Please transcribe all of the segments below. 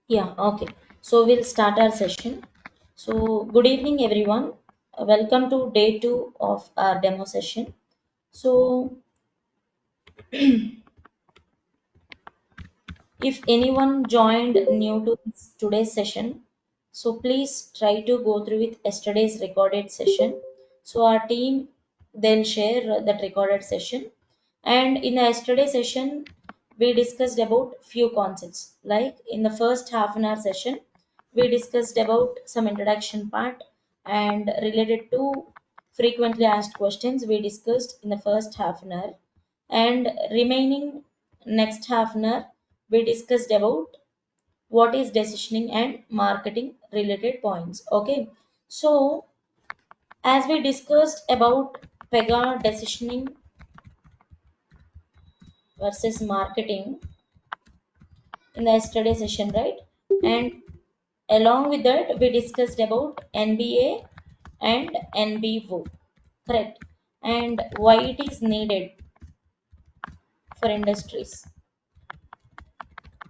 Yeah, okay. So we'll start our session. So good evening, everyone. Welcome to day two of our demo session. So if anyone joined new to today's session, so please try to go through with yesterday's recorded session. So our team they'll share that recorded session. And in the yesterday session, we discussed about few concepts. Like in the first half an hour session, we discussed about some introduction part and related to frequently asked questions we discussed in the first half an hour, and remaining next half an hour we discussed about what is decisioning and marketing related points. Okay, so as we discussed about Pega decisioning versus marketing in the yesterday session, right? And along with that we discussed about NBA and NBO, correct? And why it is needed for industries,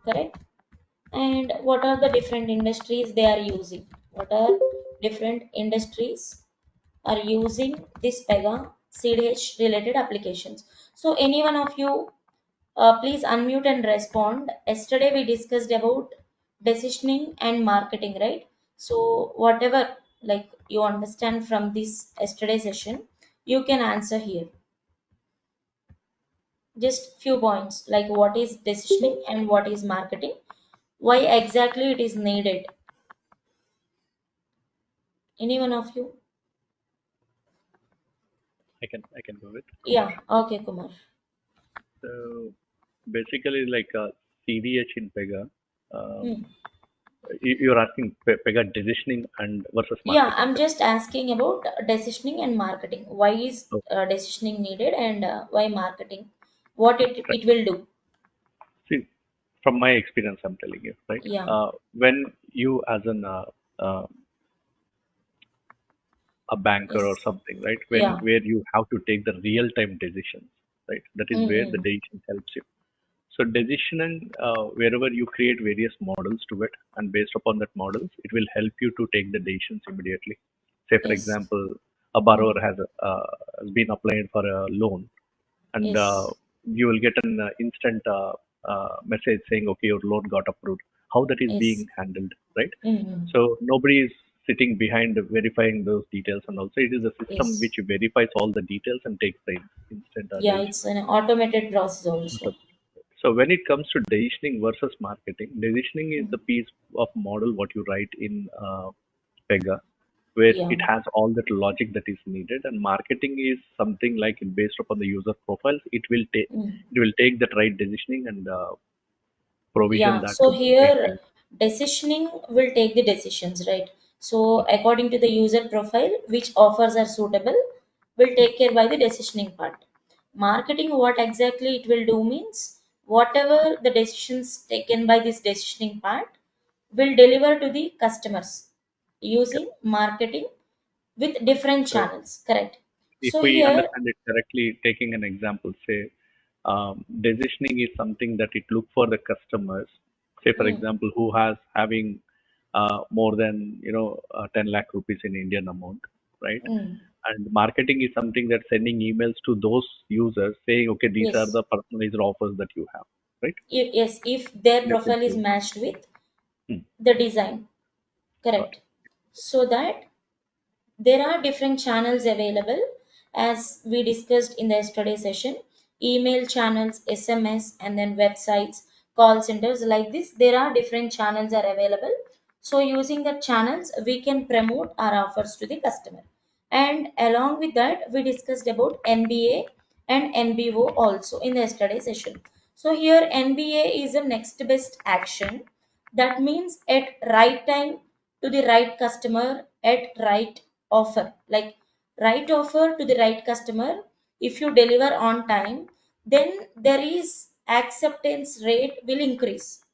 correct? And what are the different industries they are using, what are different industries are using this Pega CDH related applications. So any one of you, please unmute and respond. Yesterday we discussed about decisioning and marketing, right? So whatever like you understand from this yesterday session, you can answer here. Just few points like what is decisioning and what is marketing, why exactly it is needed. Any one of you? I can go with Kumar. Yeah, okay, Kumar. So basically, like CDH in Pega, Hmm. you're asking Pega decisioning and versus Yeah, marketing, I'm correct? just asking about decisioning and marketing. Why is Oh, decisioning needed and why marketing? What right. it will do? See, from my experience, I'm telling you, right? Yeah. When you as uh, a banker or Yes. something, right? When Yeah. where you have to take the real-time decisions, right? That is where the Mm-mm. decision helps you. So decisioning, wherever you create various models to it, and based upon that models, it will help you to take the decisions immediately. Say, for Yes. example, a Mm. borrower has been applied for a loan, and Yes. you will get an instant message saying, "Okay, your loan got approved." How that is being Yes. handled, right? Mm-mm. So nobody is sitting behind verifying those details, and also it is a system Yes. which verifies all the details and takes the instant Yeah, decision. it's an automated process also. So when it comes to decisioning versus marketing, decisioning is Mm. the piece of model what you write in Pega, where Yeah. it has all that logic that is needed, and marketing is something like based upon the user profiles. Mm. It will take that right decisioning and provision Yeah, that so to here maintain. decisioning will take the decisions, right? So according to the user profile, which offers are suitable, will take care by the decisioning part. Marketing, what exactly it will do means whatever the decisions taken by this decisioning part will deliver to the customers using marketing with different So channels, correct? if So we here, understand it correctly, taking an example, say decisioning is something that it look for the customers. Say, for mm, example, who has having more than 10 lakh rupees in Indian amount, right? mm, And marketing is something that sending emails to those users saying, okay, these are yes, the personalized offers that you have, right? yes, if their Yes, profile is yes. matched with Hmm, the design, got correct? So that there are different channels available as we discussed in the yesterday session, email channels, SMS, and then websites, call centers like this. There are different channels are available. So using the channels, we can promote our offers to the customer. And along with that, we discussed about NBA and NBO also in the yesterday session. So here NBA is the next best action. That means at right time to the right customer at right offer, like right offer to the right customer. If you deliver on time, then there is acceptance rate will increase.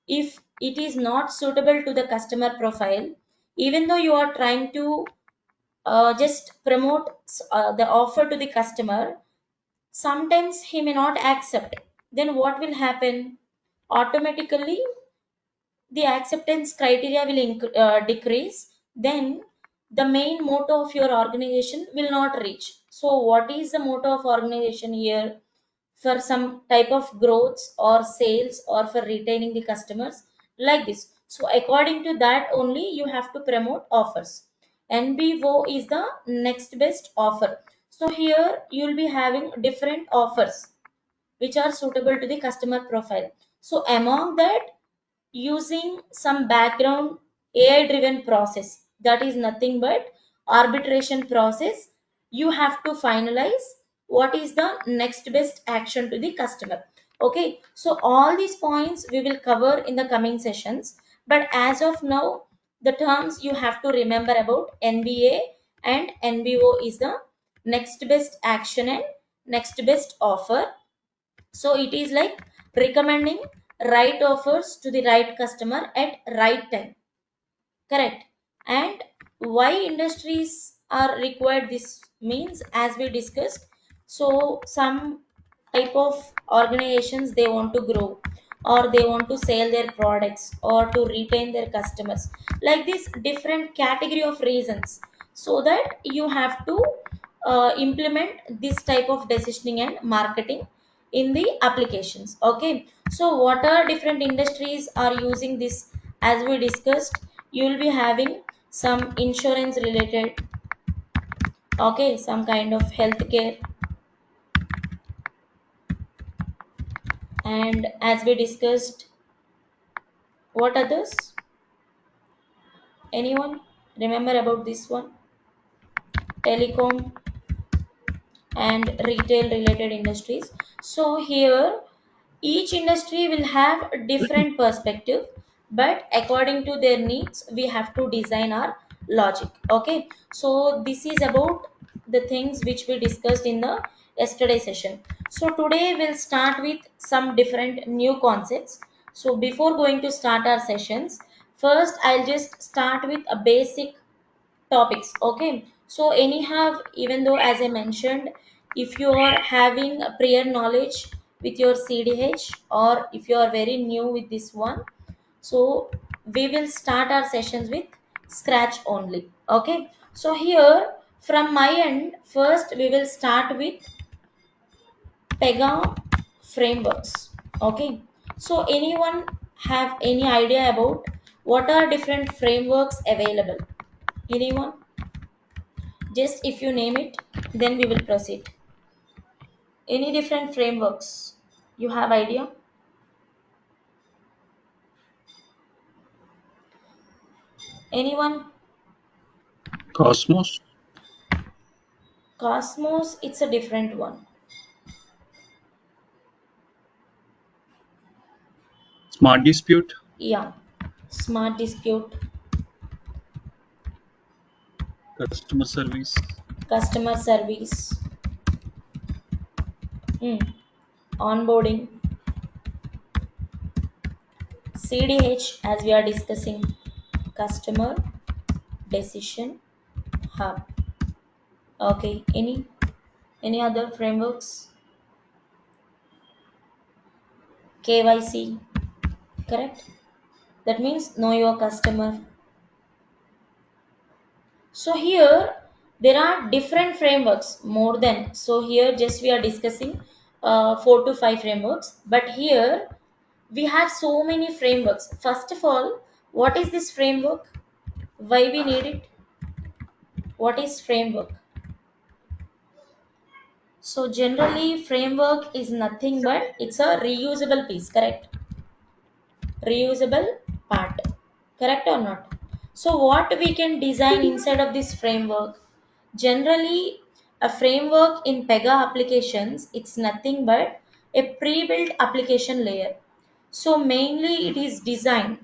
If it is not suitable to the customer profile, even though you are trying to just promote the offer to the customer, sometimes he may not accept. Then what will happen? Automatically the acceptance criteria will decrease, then the main motto of your organization will not reach. So what is the motto of organization here? For some type of growth or sales or for retaining the customers, like this. So according to that only you have to promote offers. NBO is the next best offer. So here you will be having different offers which are suitable to the customer profile. So among that, using some background AI driven process, that is nothing but arbitration process, you have to finalize what is the next best action to the customer. Okay, so all these points we will cover in the coming sessions, but as of now, the terms you have to remember about NBA and NBO is the next best action and next best offer. So it is like recommending right offers to the right customer at right time. Correct. And why industries are required, this means as we discussed, so some type of organizations they want to grow or they want to sell their products or to retain their customers, like this different category of reasons, so that you have to implement this type of decisioning and marketing in the applications. Okay, so what are different industries are using this? As we discussed, you will be having some insurance related, okay, some kind of healthcare, and as we discussed, what others? Anyone remember about this one? Telecom and retail related industries. So here each industry will have a different perspective, but according to their needs we have to design our logic. Okay, so this is about the things which we discussed in the yesterday session. So today we'll start with some different new concepts. So before going to start our sessions, first I'll just start with a basic topics. Okay, so anyhow, even though as I mentioned, if you are having a prior knowledge with your CDH or if you are very new with this one, so we will start our sessions with scratch only. Okay, so here from my end, first we will start with Pega frameworks. Okay, so anyone have any idea about what are different frameworks available? Anyone? Just if you name it, then we will proceed. Any different frameworks? You have idea? Anyone? Cosmos, Cosmos, it's a different one. Smart Dispute, Yeah. Smart dispute, Customer Service, customer service, onboarding, CDH as we are discussing, customer decision hub. Okay. Any other frameworks? KYC, correct? That means know your customer. So here there are different frameworks more than. So here just we are discussing 4 to 5 frameworks, but here we have so many frameworks. First of all, what is this framework? Why we need it? What is framework? So generally framework is nothing but it's a reusable piece, correct? Reusable part, correct or not? So what we can design inside of this framework? Generally a framework in Pega applications, it's nothing but a pre-built application layer. So mainly it is designed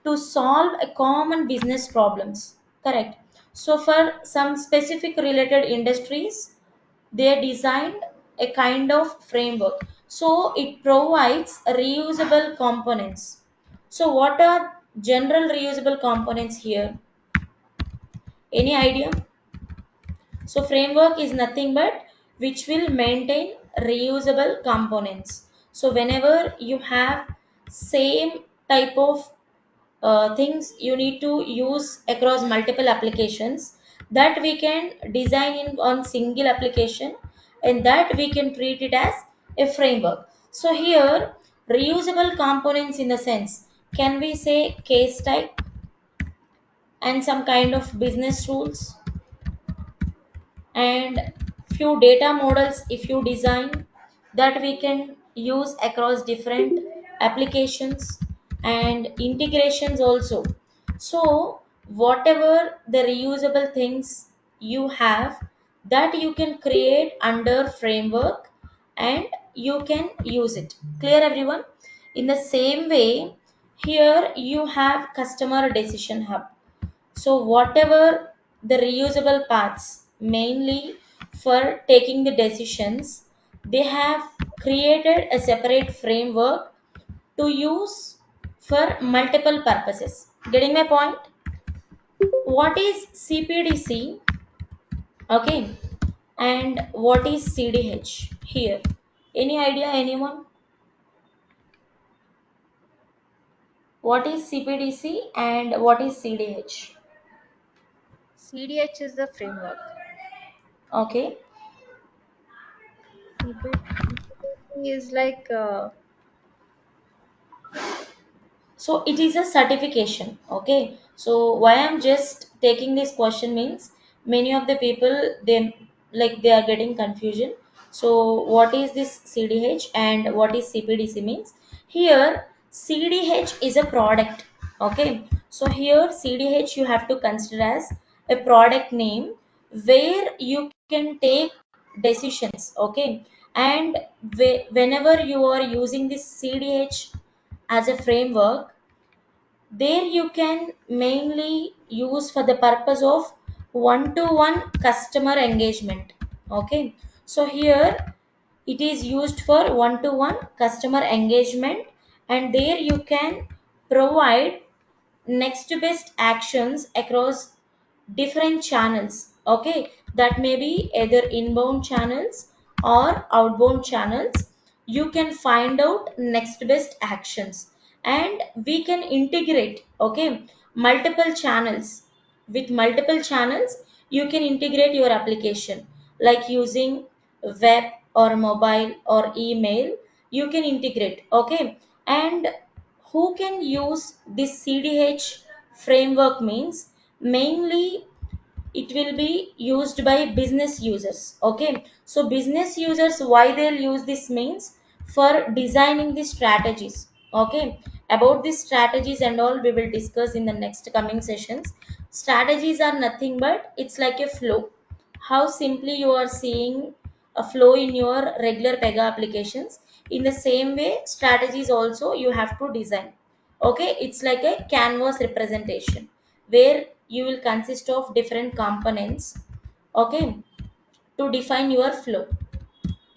to solve a common business problems, correct? So for some specific related industries, they designed a kind of framework, so it provides reusable components. So what are general reusable components here? Any idea? So framework is nothing but which will maintain reusable components. So whenever you have same type of things you need to use across multiple applications, that we can design in on single application, and that we can treat it as a framework. So here, reusable components in the sense, can we say case type and some kind of business rules and few data models if you design, that we can use across different applications and integrations also. So whatever the reusable things you have, that you can create under framework and you can use it. Clear everyone? In the same way, here you have customer decision hub. So, whatever the reusable parts, mainly for taking the decisions, they have created a separate framework to use for multiple purposes. Getting my point? What is CPDC? Okay, and what is CDH here? Any idea, anyone? What is CPDC and what is CDH? CDH is the framework. Okay, CPDC is like so it is a certification. Okay, so why I'm just taking this question means, many of the people, they like they are getting confusion. So what is this CDH and what is CPDC means? Here CDH is a product. Okay, so here CDH you have to consider as a product name where you can take decisions. Okay, and whenever you are using this CDH as a framework, there you can mainly use for the purpose of one to one customer engagement. Okay, so here it is used for one to one customer engagement, and there you can provide next best actions across different channels. Okay, that may be either inbound channels or outbound channels. You can find out next best actions, and we can integrate, okay, multiple channels. With multiple channels you can integrate your application, like using web or mobile or email, you can integrate. Okay, and who can use this CDH framework means, mainly it will be used by business users. Okay, so business users, why they'll use this means, for designing the strategies. Okay, about these strategies and all we will discuss in the next coming sessions. Strategies are nothing but it's like a flow. How simply you are seeing a flow in your regular Pega applications, in the same way strategies also you have to design. Okay, it's like a canvas representation where you will consist of different components. Okay, to define your flow.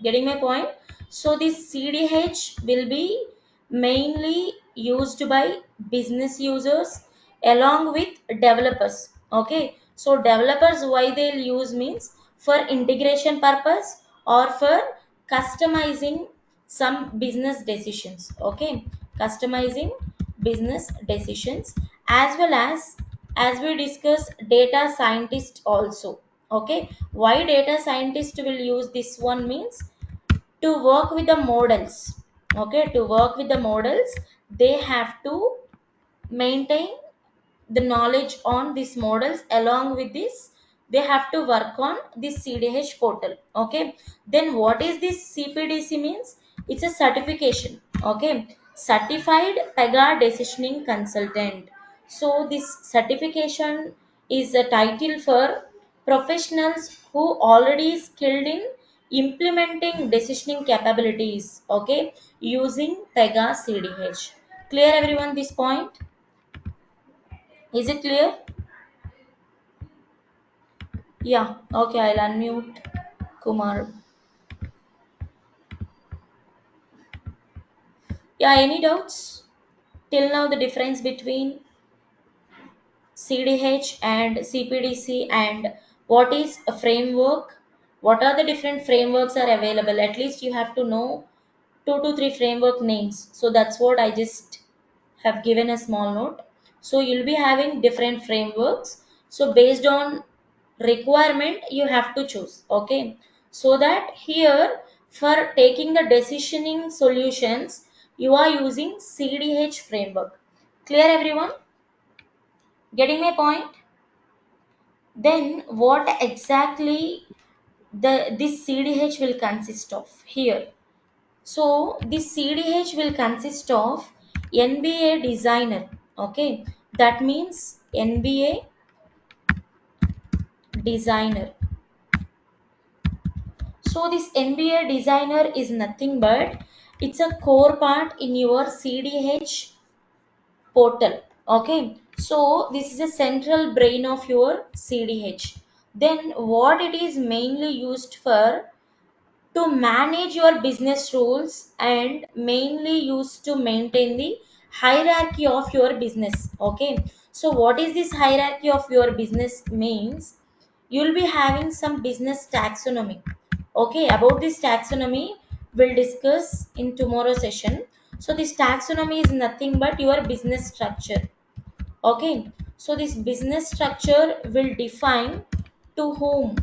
Getting my point? So this CDH will be mainly used by business users along with developers. Okay, so developers, why they'll use means, for integration purpose or for customizing some business decisions. Okay, customizing business decisions, as well as we discuss data scientist also. Okay, why data scientist will use this one means, to work with the models. Okay, to work with the models, they have to maintain the knowledge on these models. Along with this, they have to work on this CDH portal. Okay, then what is this CPDC means? It's a certification. Okay, certified Pega Decisioning Consultant. So this certification is a title for professionals who already skilled in implementing decisioning capabilities. Okay, using Pega CDH. Clear everyone this point? Is it clear? Yeah, okay, I'll unmute Kumar. Yeah, any doubts? Till now, the difference between CDH and CPDC, and what is a framework? What are the different frameworks are available? At least you have to know two to three framework names. So that's what I just have given a small note. So you'll be having different frameworks. So based on requirement you have to choose. Okay, so that here for taking the decisioning solutions you are using CDH framework. Clear everyone? Getting my point? Then what exactly this CDH will consist of here? So this CDH will consist of NBA designer. Okay, that means NBA designer. So this NBA designer is nothing but it's a core part in your CDH portal. Okay, so this is a central brain of your CDH. Then what it is mainly used for, to manage your business rules and mainly used to maintain the hierarchy of your business. Okay, so what is this hierarchy of your business means? You'll be having some business taxonomy. Okay, about this taxonomy we'll discuss in tomorrow session. So this taxonomy is nothing but your business structure. Okay, so this business structure will define to whom,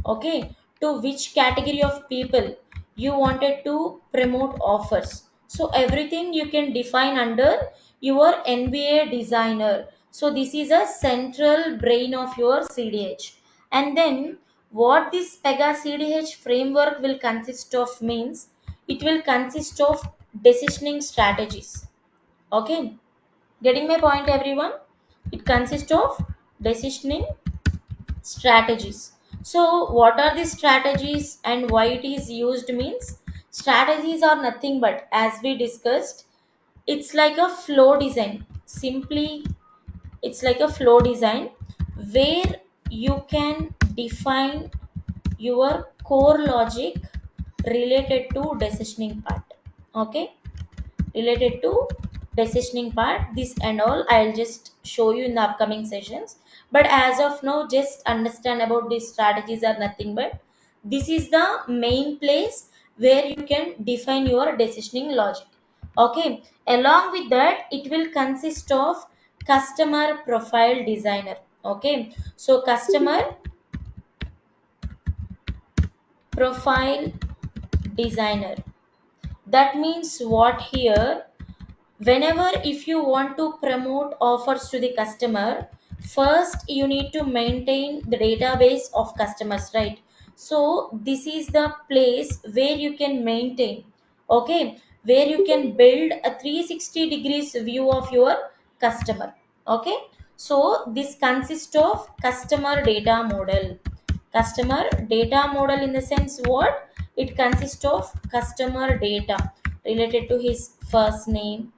okay, to which category of people you wanted to promote offers. So everything you can define under your NBA designer. So this is a central brain of your CDH. And then what this Pega CDH framework will consist of means, it will consist of decisioning strategies. Okay, getting my point everyone? It consists of decisioning strategies. So what are the strategies and why it is used means, strategies are nothing but, as we discussed, it's like a flow design. Simply it's like a flow design where you can define your core logic related to decisioning part. Okay, related to decisioning part, this and all I'll just show you in the upcoming sessions. But as of now just understand about these strategies are nothing but this is the main place where you can define your decisioning logic. Okay, along with that it will consist of customer profile designer. Okay, so customer profile designer, that means what here, whenever if you want to promote offers to the customer, first you need to maintain the database of customers, right? So this is the place where you can maintain, okay, where you can build a 360 degrees view of your customer. Okay, so this consists of customer data model. Customer data model in the sense what, it consists of customer data related to his first name,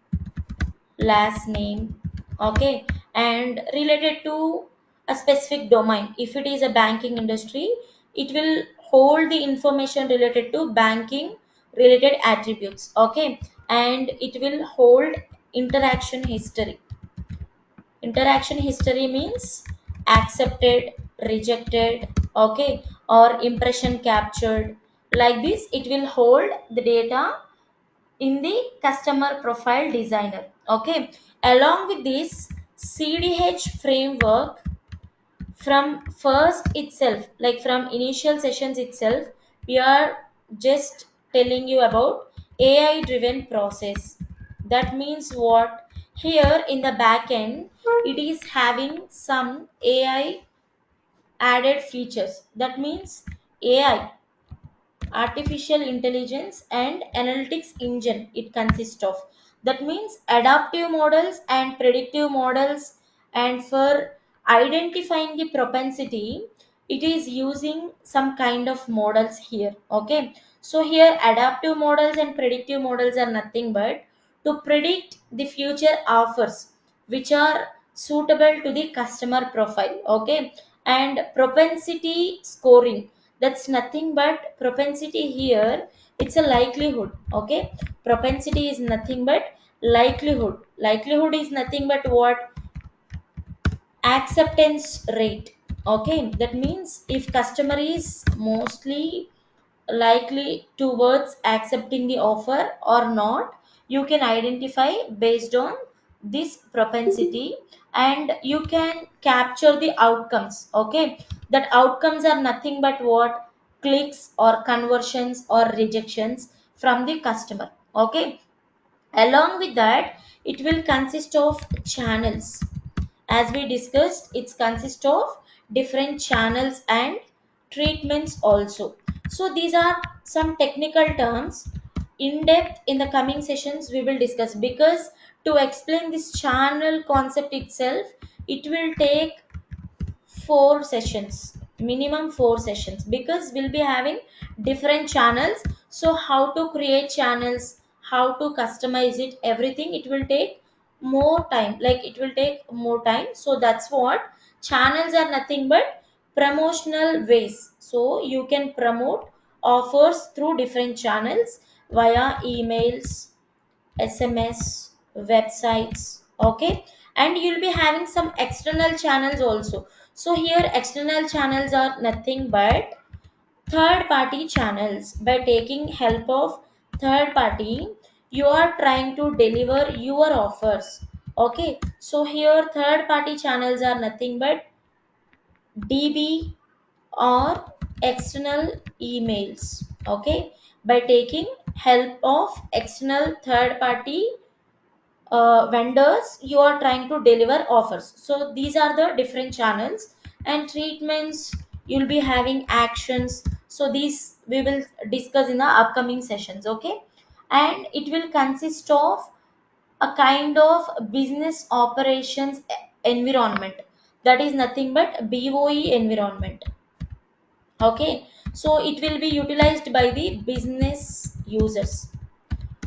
last name, okay, and related to a specific domain. If it is a banking industry, it will hold the information related to banking related attributes. Okay, and it will hold interaction history. Interaction history means accepted, rejected, okay, or impression captured. Like this it will hold the data in the customer profile designer. Okay, along with this CDH framework, from first itself, like from initial sessions itself, we are just telling you about AI driven process. That means what, here in the back end it is having some AI added features. That means AI, artificial intelligence and analytics engine it consists of. That means adaptive models and predictive models, and for identifying the propensity it is using some kind of models here. Okay, so here adaptive models and predictive models are nothing but to predict the future offers which are suitable to the customer profile. Okay, and propensity scoring, that's nothing but propensity here, it's a likelihood. Okay, propensity is nothing but likelihood. Likelihood is nothing but what, acceptance rate. Okay, that means if customer is mostly likely towards accepting the offer or not, you can identify based on this propensity, and you can capture the outcomes. Okay, that outcomes are nothing but what? Clicks or conversions or rejections from the customer. Okay, along with that, it will consist of channels. As we discussed, it consists of different channels and treatments also. So these are some technical terms. In depth in the coming sessions we will discuss, because to explain this channel concept itself, it will take 4 sessions, minimum 4 sessions, because we'll be having different channels. So how to create channels, how to customize it, everything, it will take more time, like it will take more time. So that's what channels are, nothing but promotional ways. So you can promote offers through different channels via emails, SMS, websites. Okay, and you'll be having some external channels also. So here external channels are nothing but third party channels. By taking help of third party, you are trying to deliver your offers. Okay, so here third party channels are nothing but DB or external emails. Okay, by taking help of external third party vendors, you are trying to deliver offers. So these are the different channels. And treatments, you'll be having actions. So these we will discuss in the upcoming sessions. Okay, and it will consist of a kind of business operations environment, that is nothing but BOE environment. Okay, so it will be utilized by the business users.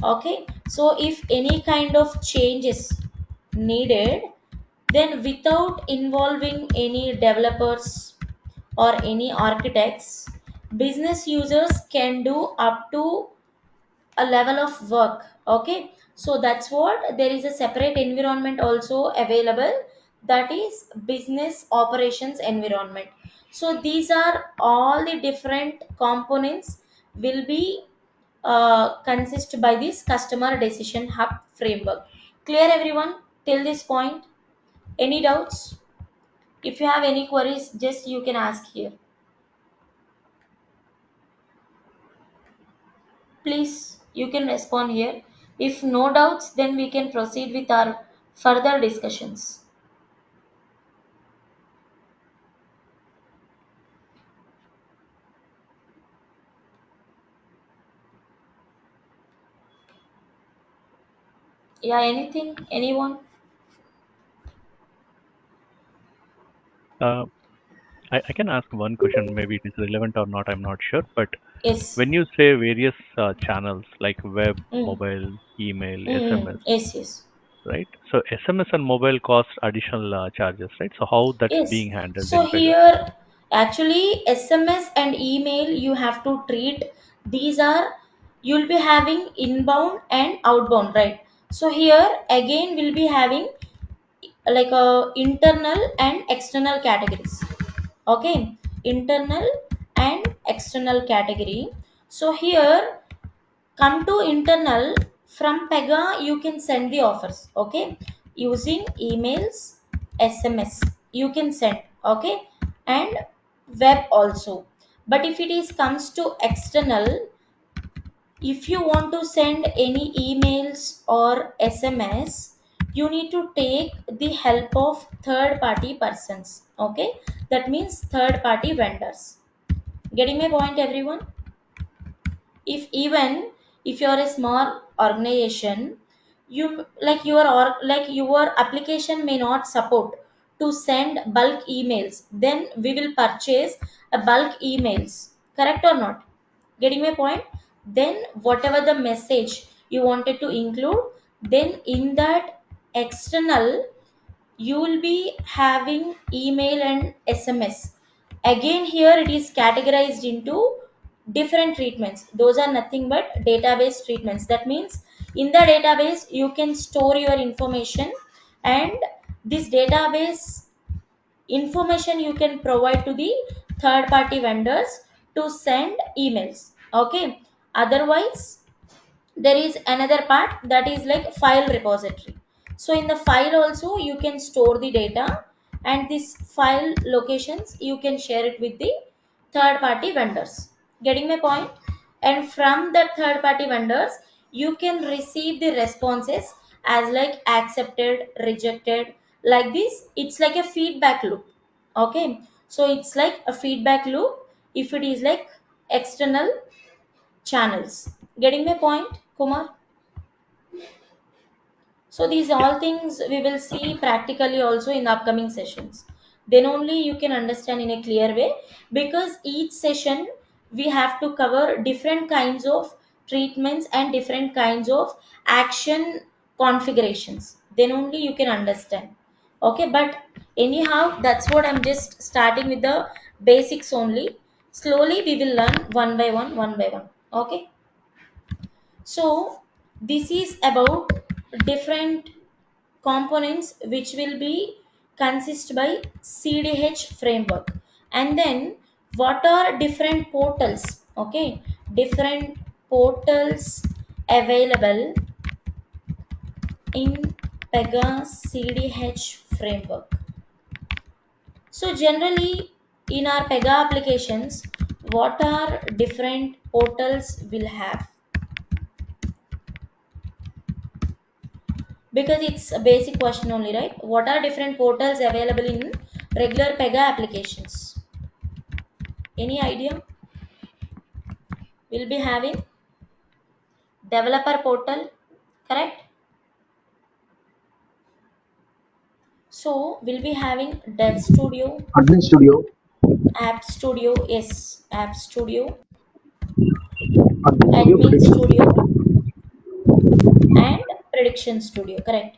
Okay, so if any kind of changes needed, then without involving any developers or any architects, business users can do up to a level of work. Okay, so that's what, there is a separate environment also available, that is business operations environment. So these are all the different components will be consist by this customer decision hub framework. Clear everyone till this point? Any doubts? If you have any queries, just you can ask here. Please, you can respond here. If no doubts, then we can proceed with our further discussions. Yeah, anything? Anyone? Uh, I can ask one question. Maybe it is relevant or not. I'm not sure. But Yes. when you say various channels like web, Mm. mobile, email, SMS, Mm. Yes, yes. right? So SMS and mobile cost additional charges, right? So how that's Yes. being handled So in Pega? here, actually, SMS and email you have to treat. These are, you'll be having inbound and outbound, right? So here again we'll be having like a internal and external categories. Okay, internal and external category. So here, come to internal, from Pega you can send the offers. Okay, using emails, SMS you can send. Okay, and web also. But if it is comes to external, if you want to send any emails or SMS, you need to take the help of third party persons. Okay, that means third party vendors. Getting my point everyone? If even if you are a small organization, you like your, or like your application may not support to send bulk emails, then we will purchase a bulk emails. Correct or not? Getting my point? Then whatever the message you wanted to include, then in that external you will be having email and SMS. Again here it is categorized into different treatments. Those are nothing but database treatments. That means in the database you can store your information, and this database information you can provide to the third party vendors to send emails. Okay, otherwise there is another part, that is like file repository. So in the file also you can store the data, and this file locations you can share it with the third party vendors. Getting my point? And from that third party vendors you can receive the responses as like accepted, rejected, like this. It's like a feedback loop. Okay, so it's like a feedback loop if it is like external channels. Getting my point, Kumar? So these Yeah. all things we will see practically also in the upcoming sessions. Then only you can understand in a clear way, because each session we have to cover different kinds of treatments and different kinds of action configurations. Then only you can understand. Okay, but anyhow, that's what I'm just starting with the basics only. Slowly we will learn one by one, one by one. Okay. So this is about different components which will be consist by CDH framework. And then what are different portals? Okay, different portals available in Pega CDH framework. So generally in our Pega applications, what are different portals will have? Because it's a basic question only, right? What are different portals available in regular Pega applications? Any idea? We'll be having developer portal, correct? So we'll be having Dev Studio, Admin Studio, App Studio, yes, App Studio, Admin Studio, Admin Prediction Studio, Studio. and Prediction Studio, correct?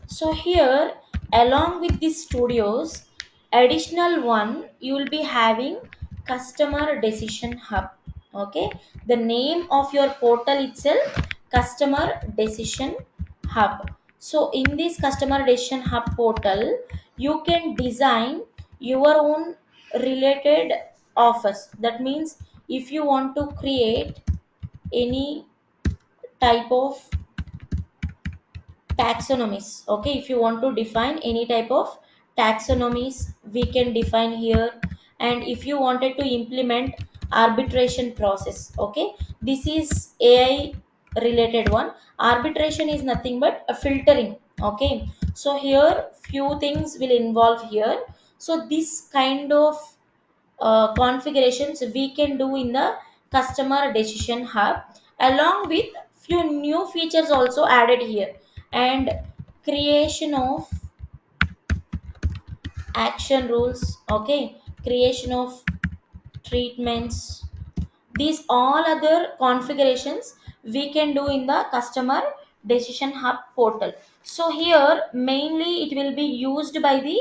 So here, along with these studios, additional one you will be having Customer Decision Hub. Okay, the name of your portal itself, Customer Decision Hub. So in this Customer Decision Hub portal, you can design your own related offers. That means if you want to create any type of taxonomies, okay, if you want to define any type of taxonomies we can define here. And if you wanted to implement arbitration process, okay, this is AI related one. Arbitration is nothing but a filtering. Okay, so here few things will involve here. So this kind of configurations we can do in the Customer Decision Hub, along with few new features also added here. And creation of action rules, okay, creation of treatments, these all other configurations we can do in the Customer Decision Hub portal. So here mainly it will be used by the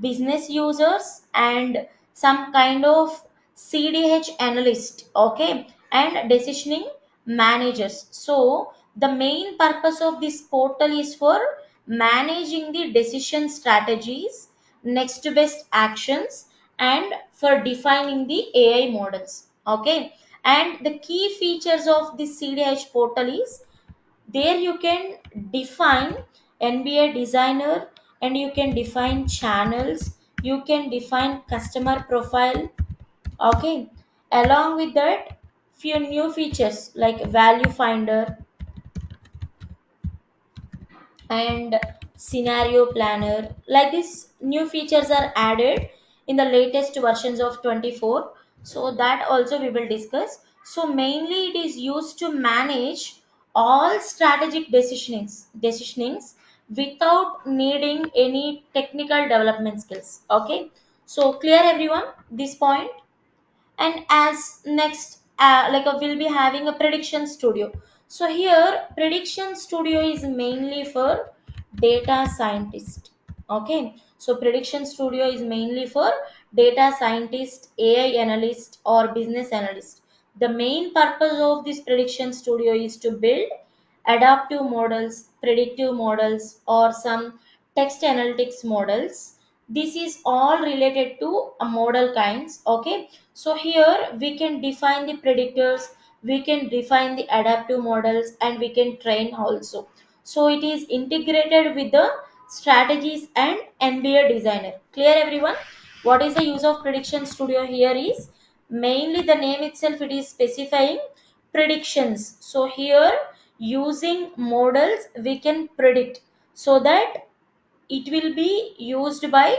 business users and some kind of CDH analyst, okay, and decisioning managers. So the main purpose of this portal is for managing the decision strategies, next best actions, and for defining the AI models. Okay, and the key features of this CDH portal is there you can define NBA designer, and you can define channels, you can define customer profile. Okay, along with that few new features like value finder and scenario planner, like this new features are added in the latest versions of 24. So that also we will discuss. So mainly it is used to manage all strategic decisionings without needing any technical development skills. Okay, so clear everyone this point? And as next we'll be having a prediction studio. So here prediction studio is mainly for data scientist. Okay, so prediction studio is mainly for data scientist, AI analyst, or business analyst. The main purpose of this prediction studio is to build adaptive models, predictive models, or some text analytics models. This is all related to a model kinds. Okay, so here we can define the predictors, we can define the adaptive models, and we can train also. So it is integrated with the strategies and NBA designer. Clear everyone? What is the use of prediction studio here is mainly the name itself, it is specifying predictions. So here using models we can predict, so that it will be used by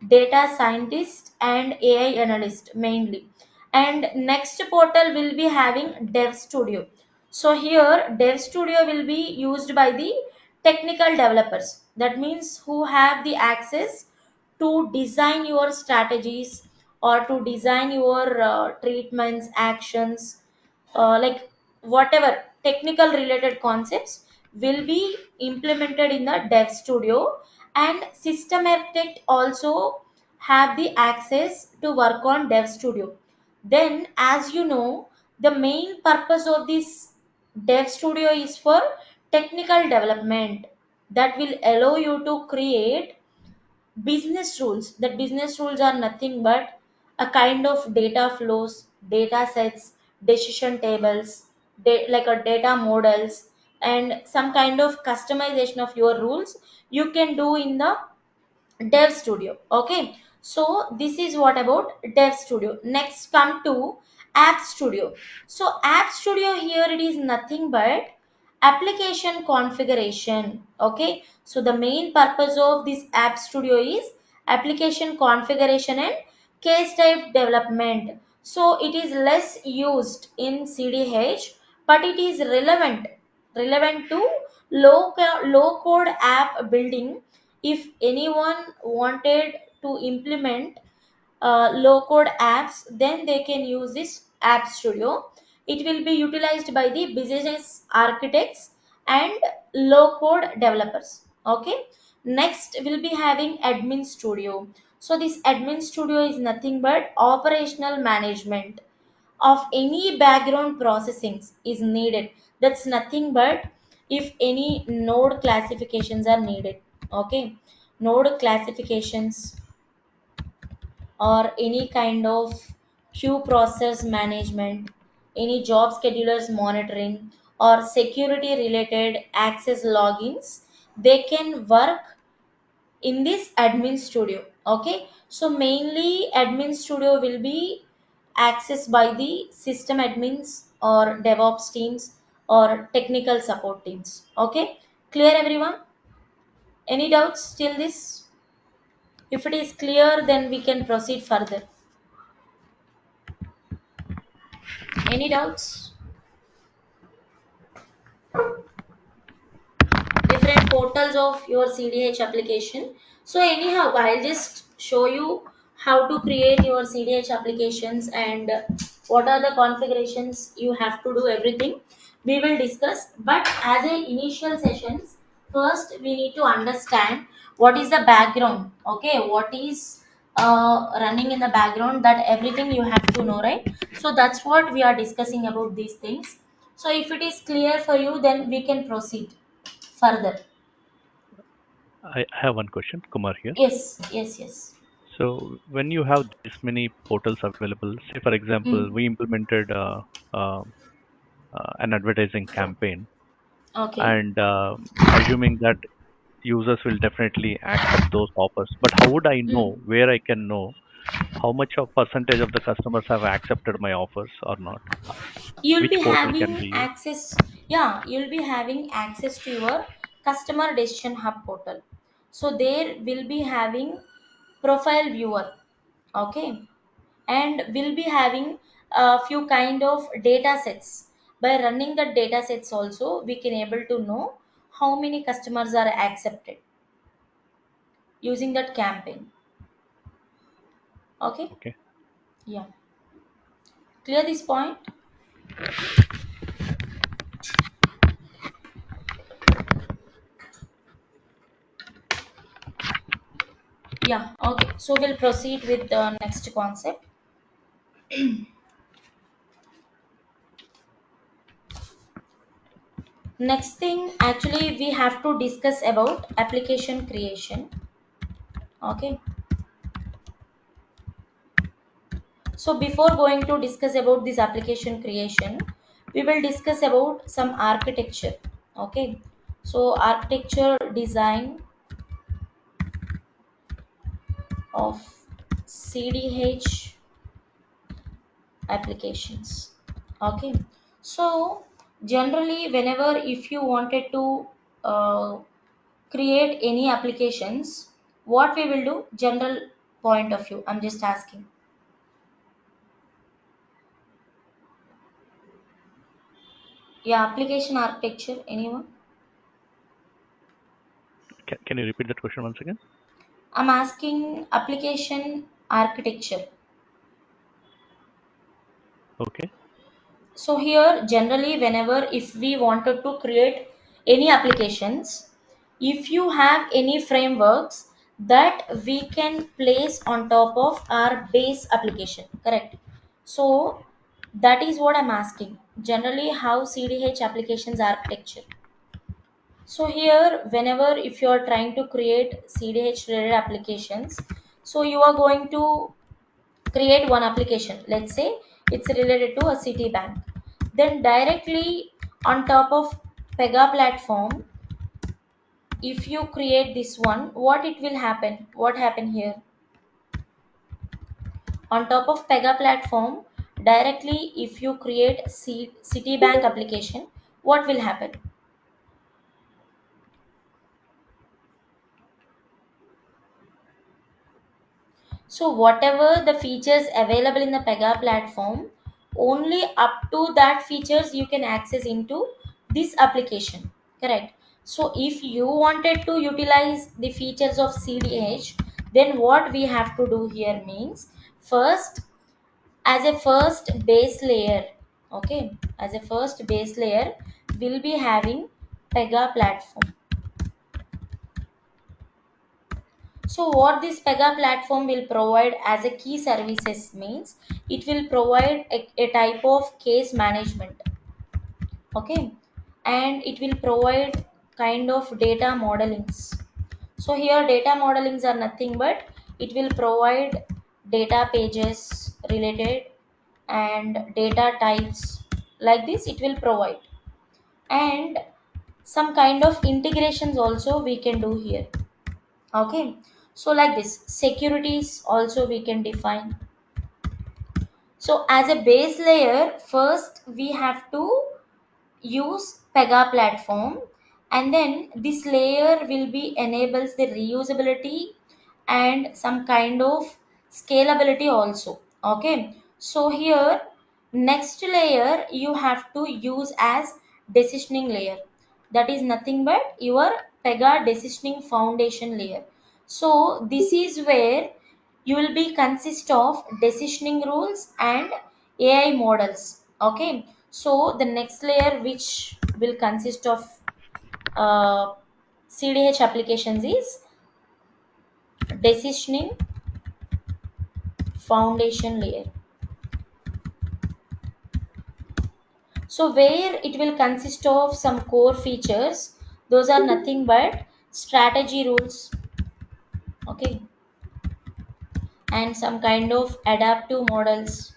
data scientists and AI analyst mainly. And next portal will be having dev studio. So here dev studio will be used by the technical developers, that means who have the access to design your strategies or to design your treatments actions, like whatever technical related concepts will be implemented in the dev studio. And system architect also have the access to work on dev studio. Then as you know, the main purpose of this dev studio is for technical development, that will allow you to create business rules. That business rules are nothing but a kind of data flows, data sets, decision tables, like a data models, and some kind of customization of your rules you can do in the dev studio. Okay, so this is what about dev studio. Next come to app studio. So app studio here it is nothing but application configuration. Okay, so the main purpose of this app studio is application configuration and case type development. So it is less used in CDH, but it is relevant to low code app building. If anyone wanted to implement low code apps, then they can use this app studio. It will be utilized by the business architects and low code developers. Okay, next we'll be having admin studio. So this admin studio is nothing but operational management of any background processing is needed. That's nothing but if any node classifications are needed. Okay, node classifications or any kind of queue process management, any job schedulers monitoring, or security related access logins, they can work in this admin studio. Okay, so mainly admin studio will be accessed by the system admins or DevOps teams or technical support teams. Okay, clear everyone? Any doubts till this? If it is clear, then we can proceed further. Any doubts? Different portals of your CDH application. So anyhow, I'll just show you how to create your CDH applications and what are the configurations you have to do, everything we will discuss. But as a initial sessions, first we need to understand what is the background. Okay, what is running in the background, that everything you have to know, right? So that's what we are discussing about these things. So if it is clear for you, then we can proceed further. I have one question, Kumar here. Yes, yes, yes. So when you have this many portals available, say for example, Mm. we implemented uh, an advertising campaign, Okay. and assuming that users will definitely accept those offers. But how would I Mm. know, where I can know how much of percentage of the customers have accepted my offers or not? You'll Which be portal can having be used? access, yeah, you'll be having access to your customer decision hub portal. So there will be having profile viewer. Okay. And we'll be having a few kind of data sets. By running the data sets also, we can able to know how many customers are accepted using that campaign. Okay. Okay. Yeah. Clear this point? Yeah, okay. So we'll proceed with the next concept. Next thing, actually, we have to discuss about application creation. Okay. So before going to discuss about this application creation, we will discuss about some architecture. Okay. So architecture design of CDH applications. Okay, so generally whenever if you wanted to uh, create any applications, what we will do, general point of view, I'm just asking. Yeah, application architecture, anyone? Can you repeat that question once again? I'm asking application architecture. Okay. So here generally whenever if we wanted to create any applications, if you have any frameworks that we can place on top of our base application, correct? So that is what I'm asking. Generally how CDH applications architecture. So here whenever if you are trying to create CDH related applications, so you are going to create one application, let's say it's related to a city bank, then directly on top of Pega platform, if you create this one, what it will happen, what happen here, on top of Pega platform, directly if you create Citibank application, what will happen? So whatever the features available in the Pega platform, only up to that features you can access into this application. Correct. So if you wanted to utilize the features of CDH, then what we have to do here means first as a first base layer, okay, as a first base layer, we'll be having Pega platform. So what this Pega platform will provide as a key services means it will provide a type of case management, okay, and it will provide kind of data modelings. So here data modelings are nothing but it will provide data pages related and data types, like this it will provide, and some kind of integrations also we can do here. Okay, so like this securities also we can define. So as a base layer first we have to use Pega platform, and then this layer will be enables the reusability and some kind of scalability also. Okay, so here next layer you have to use as decisioning layer, that is nothing but your Pega decisioning foundation layer. So this is where you will be consist of decisioning rules and AI models. Okay, so the next layer which will consist of CDH applications is decisioning foundation layer. So where it will consist of some core features, those are nothing but strategy rules, okay, and some kind of adaptive models,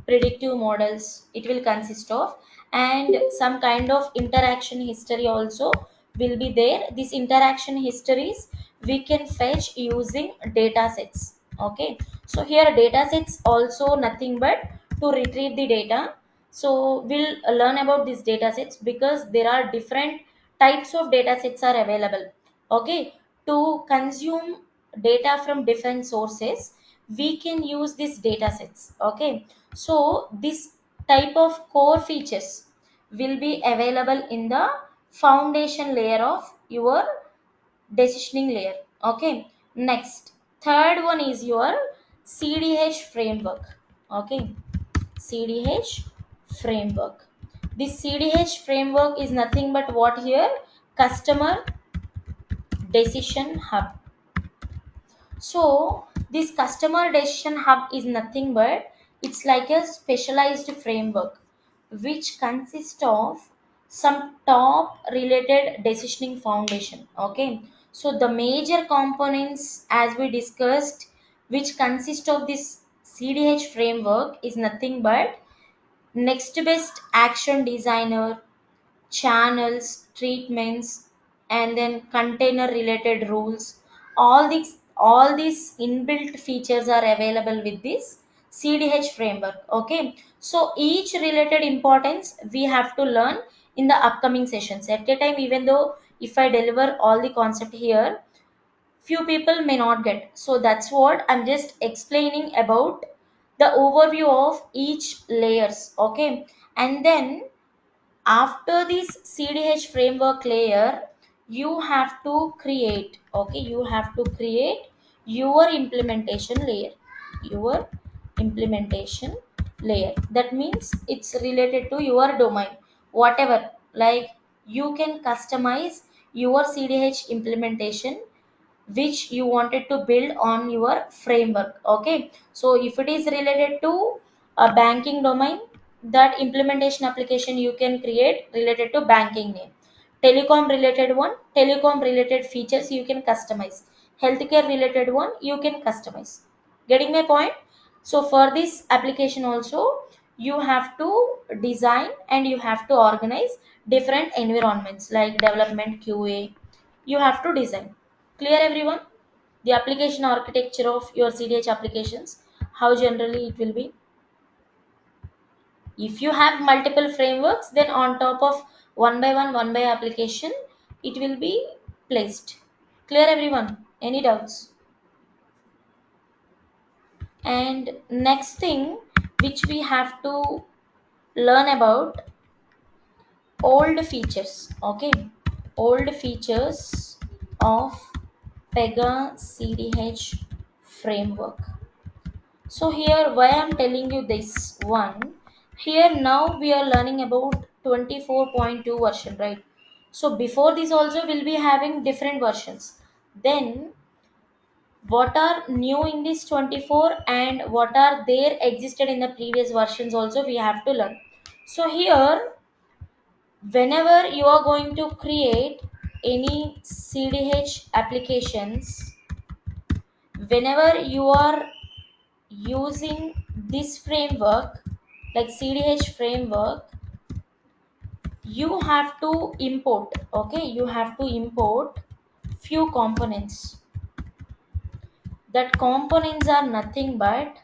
predictive models it will consist of, and some kind of interaction history also will be there. These interaction histories we can fetch using data sets. Okay, so here data sets also nothing but to retrieve the data. So we'll learn about these data sets because there are different types of data sets are available. Okay, to consume data from different sources we can use these data sets. Okay, so this type of core features will be available in the foundation layer of your decisioning layer. Okay, next third one is your CDH framework. Okay, CDH framework. This CDH framework is nothing but what here, customer decision hub. So this customer decision hub is nothing but it's like a specialized framework which consists of some top related decisioning foundation. Okay, so the major components as we discussed which consist of this CDH framework is nothing but next best action designer, channels, treatments, and then container related rules. All these inbuilt features are available with this CDH framework. Okay, so each related importance we have to learn in the upcoming sessions at a time. Even though if I deliver all the concept here, few people may not get. So that's what I'm just explaining about the overview of each layers. Okay, and then after this CDH framework layer, you have to create, okay, you have to create your implementation layer. Your implementation layer, that means it's related to your domain, whatever. Like, you can customize your CDH implementation which you wanted to build on your framework. Okay, so if it is related to a banking domain, that implementation application you can create related to banking name. Telecom related one, telecom related features you can customize. Healthcare related one you can customize. Getting my point? So for this application also, you have to design and you have to organize different environments like development, QA. You have to design. Clear everyone? The application architecture of your CDH applications, how generally it will be. If you have multiple frameworks, then on top of one by application, it will be placed. Clear everyone? Any doubts? And next thing which we have to learn about, old features. Okay, old features of Pega CDH framework. So here why I'm telling you this one, here now we are learning about 24.2 version, right? So before this also we'll be having different versions. Then what are new in this 24 and what are there existed in the previous versions also we have to learn. So here, whenever you are going to create any CDH applications, whenever you are using this framework like CDH framework, you have to import. Okay, you have to import few components. That components are nothing but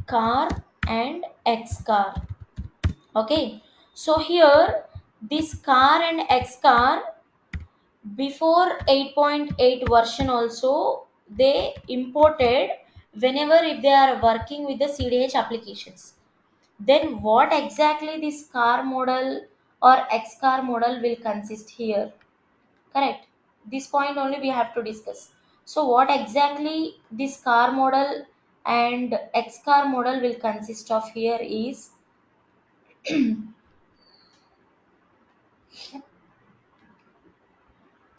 car and X car. Okay, so here this car and X car, before 8.8 version also they imported whenever if they are working with the CDH applications. Then what exactly this car model or X car model will consist here? Correct. This point only we have to discuss. So what exactly this car model and X car model will consist of here is,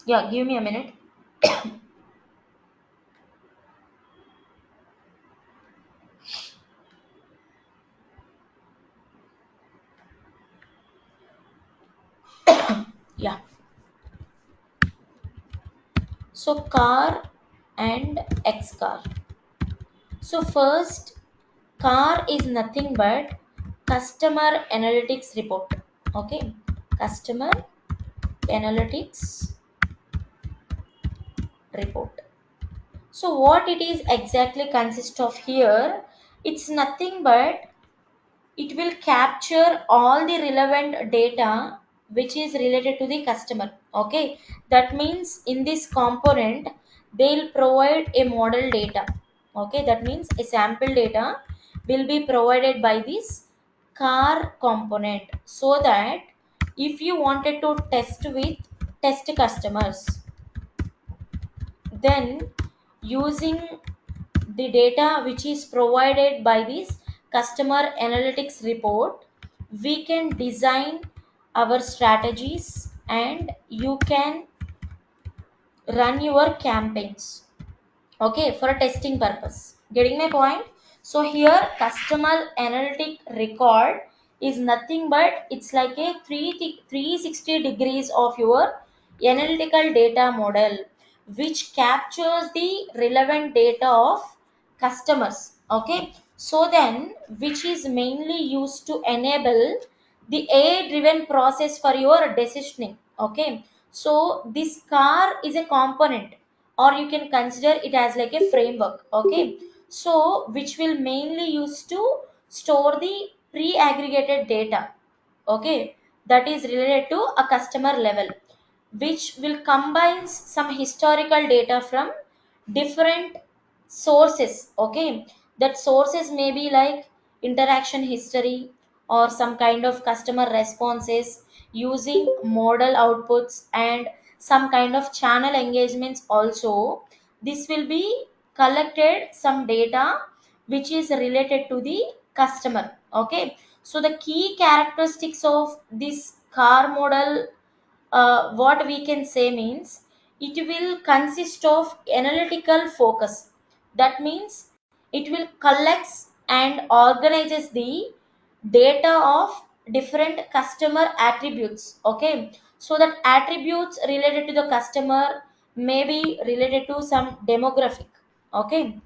yeah, give me a minute. Yeah. So car and X car. So first, car is nothing but customer analytics report. Okay, customer analytics report. So what it is exactly consist of here, it's nothing but it will capture all the relevant data which is related to the customer. Okay, that means in this component they'll provide a model data. Okay, that means a sample data will be provided by this car component, so that if you wanted to test customers, then using the data which is provided by this customer analytics report, we can design our strategies and you can run your campaigns. Okay, for a testing purpose. Getting my point? So here customer analytic record is nothing but it's like a 360 degrees of your analytical data model which captures the relevant data of customers. Okay, so then which is mainly used to enable the AI driven process for your decisioning. Okay, so this car is a component, or you can consider it as like a framework. Okay, so which will mainly use to store the pre-aggregated data. Okay, that is related to a customer level, which will combine some historical data from different sources. Okay, that sources may be like interaction history or some kind of customer responses using model outputs and some kind of channel engagements also. This will be collected some data which is related to the customer. Okay, so the key characteristics of this car model, what we can say means, it will consist of analytical focus. That means it will collects and organizes the data of different customer attributes. Okay, so that attributes related to the customer may be related to some demographic. Okay,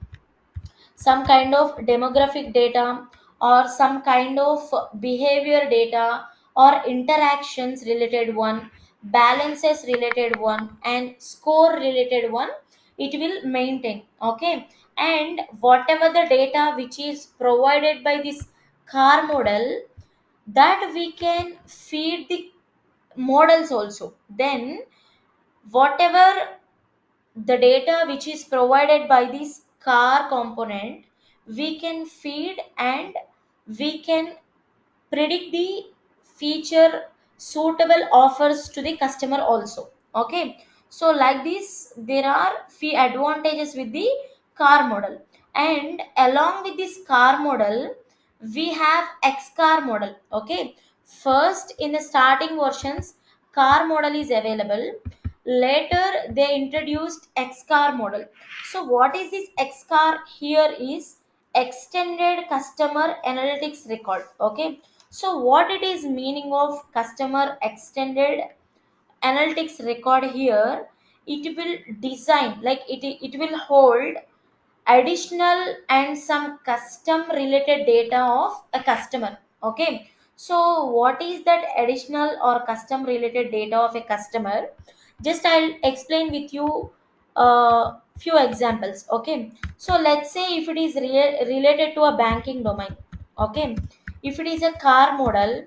some kind of demographic data or some kind of behavior data or interactions related one, balances related one, and score related one, it will maintain. Okay, and whatever the data which is provided by this car model, that we can feed the models also. Then whatever the data which is provided by this car component, we can feed and we can predict the feature suitable offers to the customer also. Okay, so like this there are few advantages with the car model. And along with this car model, we have X car model. Okay, first in the starting versions, car model is available. Later they introduced X car model. So what is this X car? Here is extended customer analytics record. Okay, so what it is meaning of customer extended analytics record? Here it will design like it will hold additional and some custom related data of a customer. Okay, so what is that additional or custom related data of a customer? Just I'll explain with you few examples. Okay, so let's say if it is related to a banking domain. Okay, if it is a car model,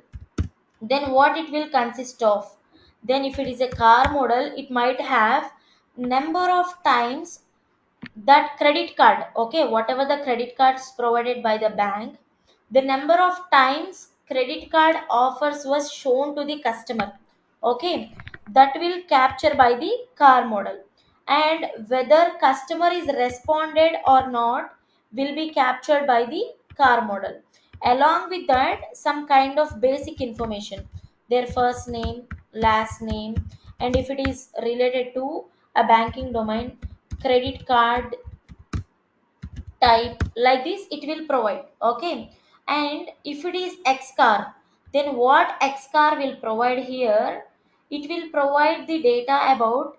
then what it will consist of? Then if it is a car model, it might have number of times that credit card. Okay, whatever the credit cards provided by the bank, the number of times credit card offers was shown to the customer. Okay, that will capture by the car model. And whether customer is responded or not will be captured by the car model. Along with that, some kind of basic information, their first name, last name, and if it is related to a banking domain, credit card type, like this it will provide. Okay, and if it is X car, then what X car will provide here? It will provide the data about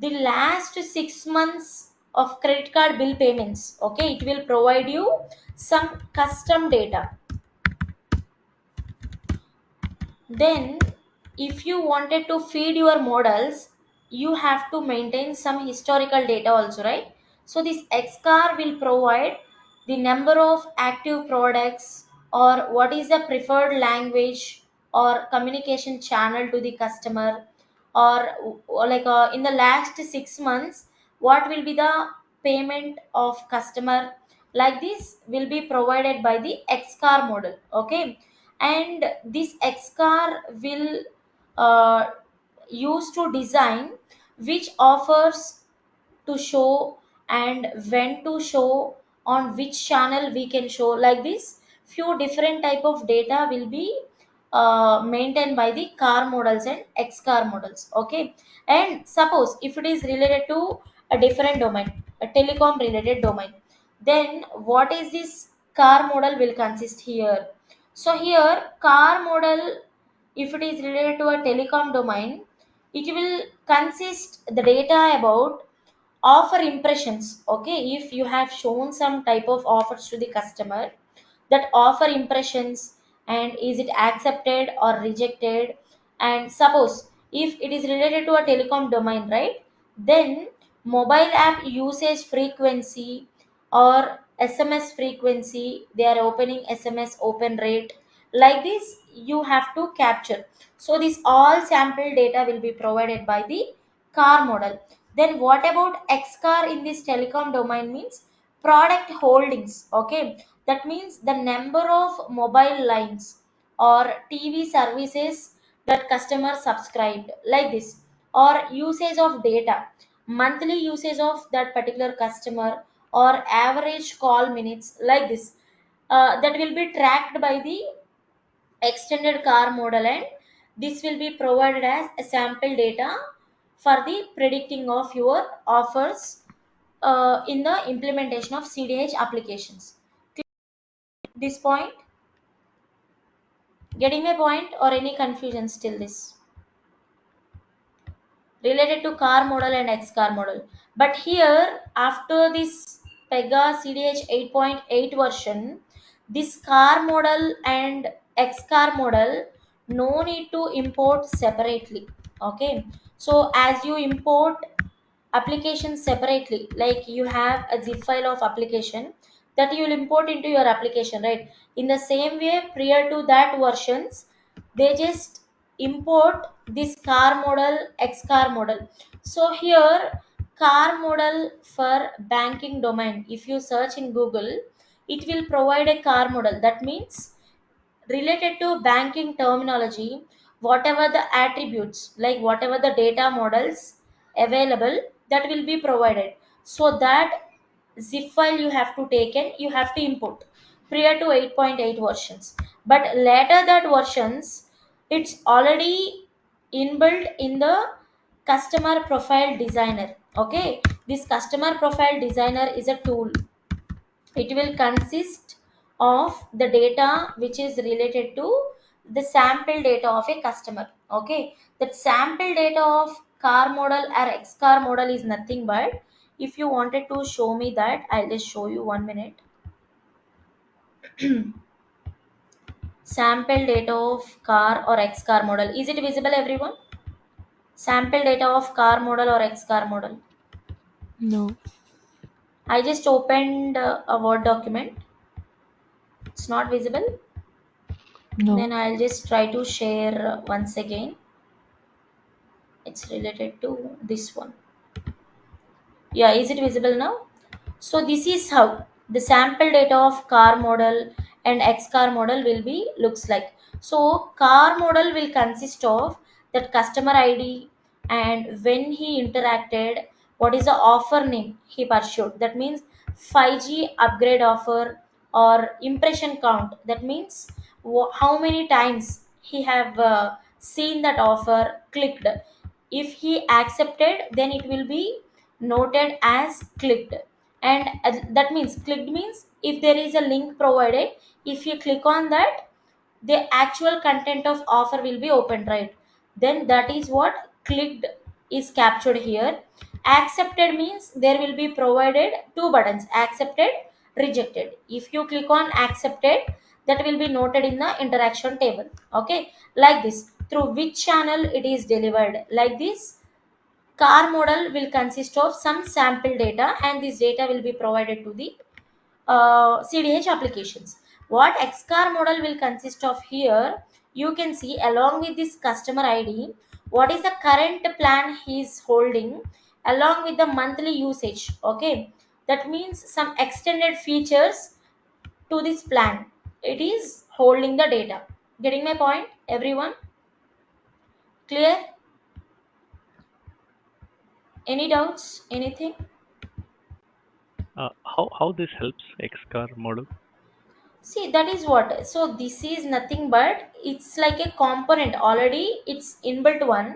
the last 6 months of credit card bill payments. Okay, it will provide you some custom data. Then if you wanted to feed your models, you have to maintain some historical data also, right? So this Xcar will provide the number of active products, or what is the preferred language or communication channel to the customer, or like in the last 6 months what will be the payment of customer. Like this will be provided by the Xcar model. Okay, and this Xcar will uh, use to design which offers to show and when to show, on which channel we can show. Like this few different type of data will be maintained by the car models and X car models. Okay, and suppose if it is related to a different domain, a telecom related domain, then what is this car model will consist here? So here car model, if it is related to a telecom domain, it will consist the data about offer impressions. Okay, if you have shown some type of offers to the customer, that offer impressions, and is it accepted or rejected. And suppose if it is related to a telecom domain, right, then mobile app usage frequency or SMS frequency, they are opening SMS open rate, like this you have to capture. So this all sample data will be provided by the car model. Then what about X car in this telecom domain means product holdings. Okay, that means the number of mobile lines or TV services that customer subscribed, like this, or usage of data, monthly usage of that particular customer, or average call minutes, like this. That will be tracked by the extended car model, and this will be provided as a sample data for the predicting of your offers in the implementation of CDH applications. This point, getting my point, or any confusion still this related to car model and X car model? But here, after this Pega CDH 8.8 version, this car model and X car model no need to import separately. Okay, so as you import applications separately, like you have a zip file of application that you will import into your application, right? In the same way, prior to that versions, they just import this car model, X car model. So here, car model for banking domain, if you search in Google, it will provide a car model. That means related to banking terminology, whatever the attributes, like whatever the data models available, that will be provided. So that zip file you have to take and you have to import prior to 8.8 versions. But later that versions, it's already inbuilt in the customer profile designer. Okay, this customer profile designer is a tool. It will consist of the data which is related to the sample data of a customer. Okay, that sample data of car model or X car model is nothing but, if you wanted to show me that, I'll just show you 1 minute. Sample data of car or X car model, is it visible everyone? Sample data of car model or X car model. No. I just opened a Word document. It's not visible. No. Then I'll just try to share once again. It's related to this one. Yeah, is it visible now? So this is how the sample data of car model and X car model will be looks like. So car model will consist of that customer ID and when he interacted, what is the offer name he pursued. That means 5G upgrade offer, or impression count. That means how many times he have seen that offer, clicked. If he accepted, then it will be noted as clicked. And that means clicked means if there is a link provided, if you click on that, the actual content of offer will be opened, right? Then that is what clicked is captured here. Accepted means there will be provided two buttons, accepted, rejected. If you click on accepted, that will be noted in the interaction table. Okay, like this, through which channel it is delivered, like this. Car model will consist of some sample data, and this data will be provided to the CDH applications. What XCAR model will consist of here, you can see along with this customer ID, what is the current plan he is holding along with the monthly usage. Okay, that means some extended features to this plan. It is holding the data. Getting my point, everyone? Clear? Any doubts? Anything? How this helps XCar model? See, that is what. So this is nothing but it's like a component already. It's inbuilt one.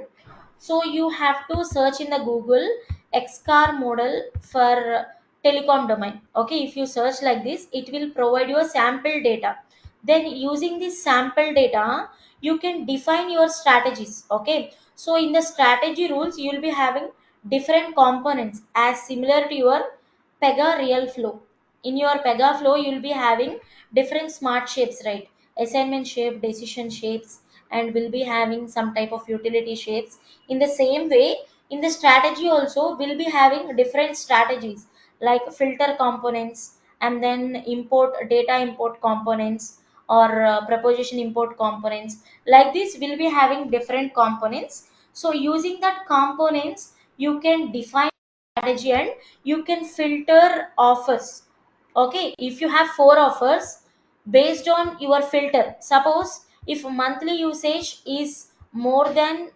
So you have to search in the Google XCar model for telecom domain. Okay, if you search like this, it will provide you a sample data. Then using this sample data, you can define your strategies. Okay, so in the strategy rules, you will be having different components as similar to your Pega real flow. In your Pega flow, you will be having different smart shapes, right? assignment shape, decision shapes, and will be having some type of utility shapes. In the same way, in the strategy also will be having different strategies like filter components, and then import data import components, or proposition import components. Like this will be having different components. So using that components, you can define strategy and you can filter offers. Okay, if you have four offers, based on your filter, suppose if monthly usage is more than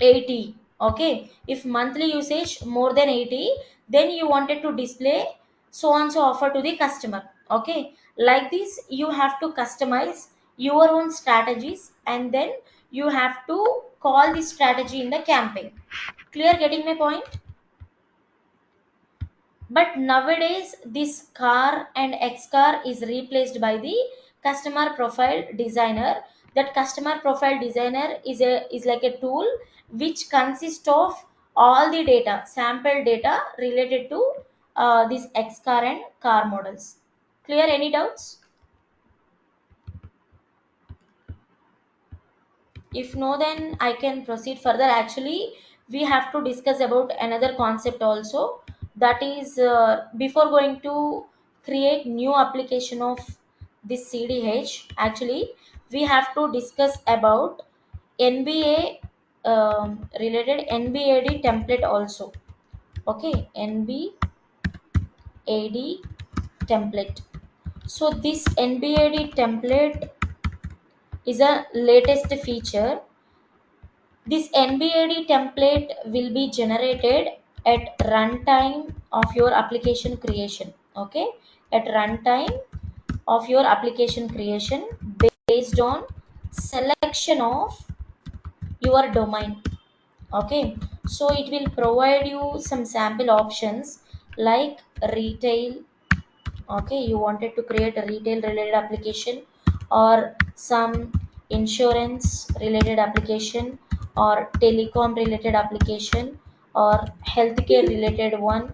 80, okay, if monthly usage more than 80, then you wanted to display so and so offer to the customer. Okay, like this you have to customize your own strategies, and then you have to call this strategy in the campaign. Clear, getting my point? But nowadays this car and X car is replaced by the customer profile designer. That customer profile designer is like a tool which consists of all the data, sample data related to these X car and car models. Clear, any doubts? If no, then I can proceed further. Actually, we have to discuss about another concept also. That is, before going to create new application of this CDH, actually we have to discuss about NBA, related NBAD template also. Okay, NBAD template. So this NBAD template is a latest feature. This NBAD template will be generated at runtime of your application creation. Okay, at runtime of your application creation, based on selection of your domain. Okay, so it will provide you some sample options like retail. Okay, you wanted to create a retail related application, or some insurance related application, or telecom related application, or healthcare related one,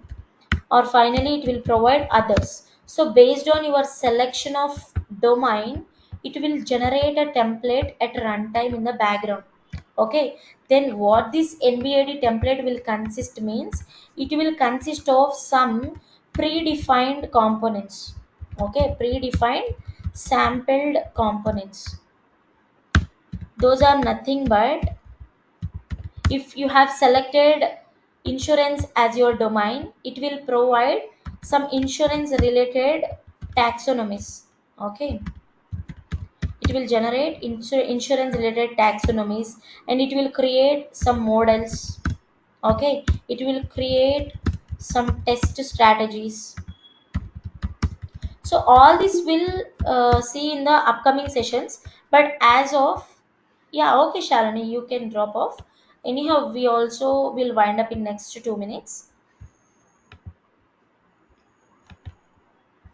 or finally it will provide others. So based on your selection of domain, it will generate a template at runtime in the background. Okay, then what this NBAD template will consist means, it will consist of some predefined components. Okay, predefined sampled components. Those are nothing but, if you have selected insurance as your domain, it will provide some insurance related taxonomies. Okay, it will generate insurance related taxonomies, and it will create some models. Okay, it will create some test strategies. So all this will see in the upcoming sessions. But as of, yeah, okay Shalini, you can drop off. Anyhow, we also will wind up in next 2 minutes.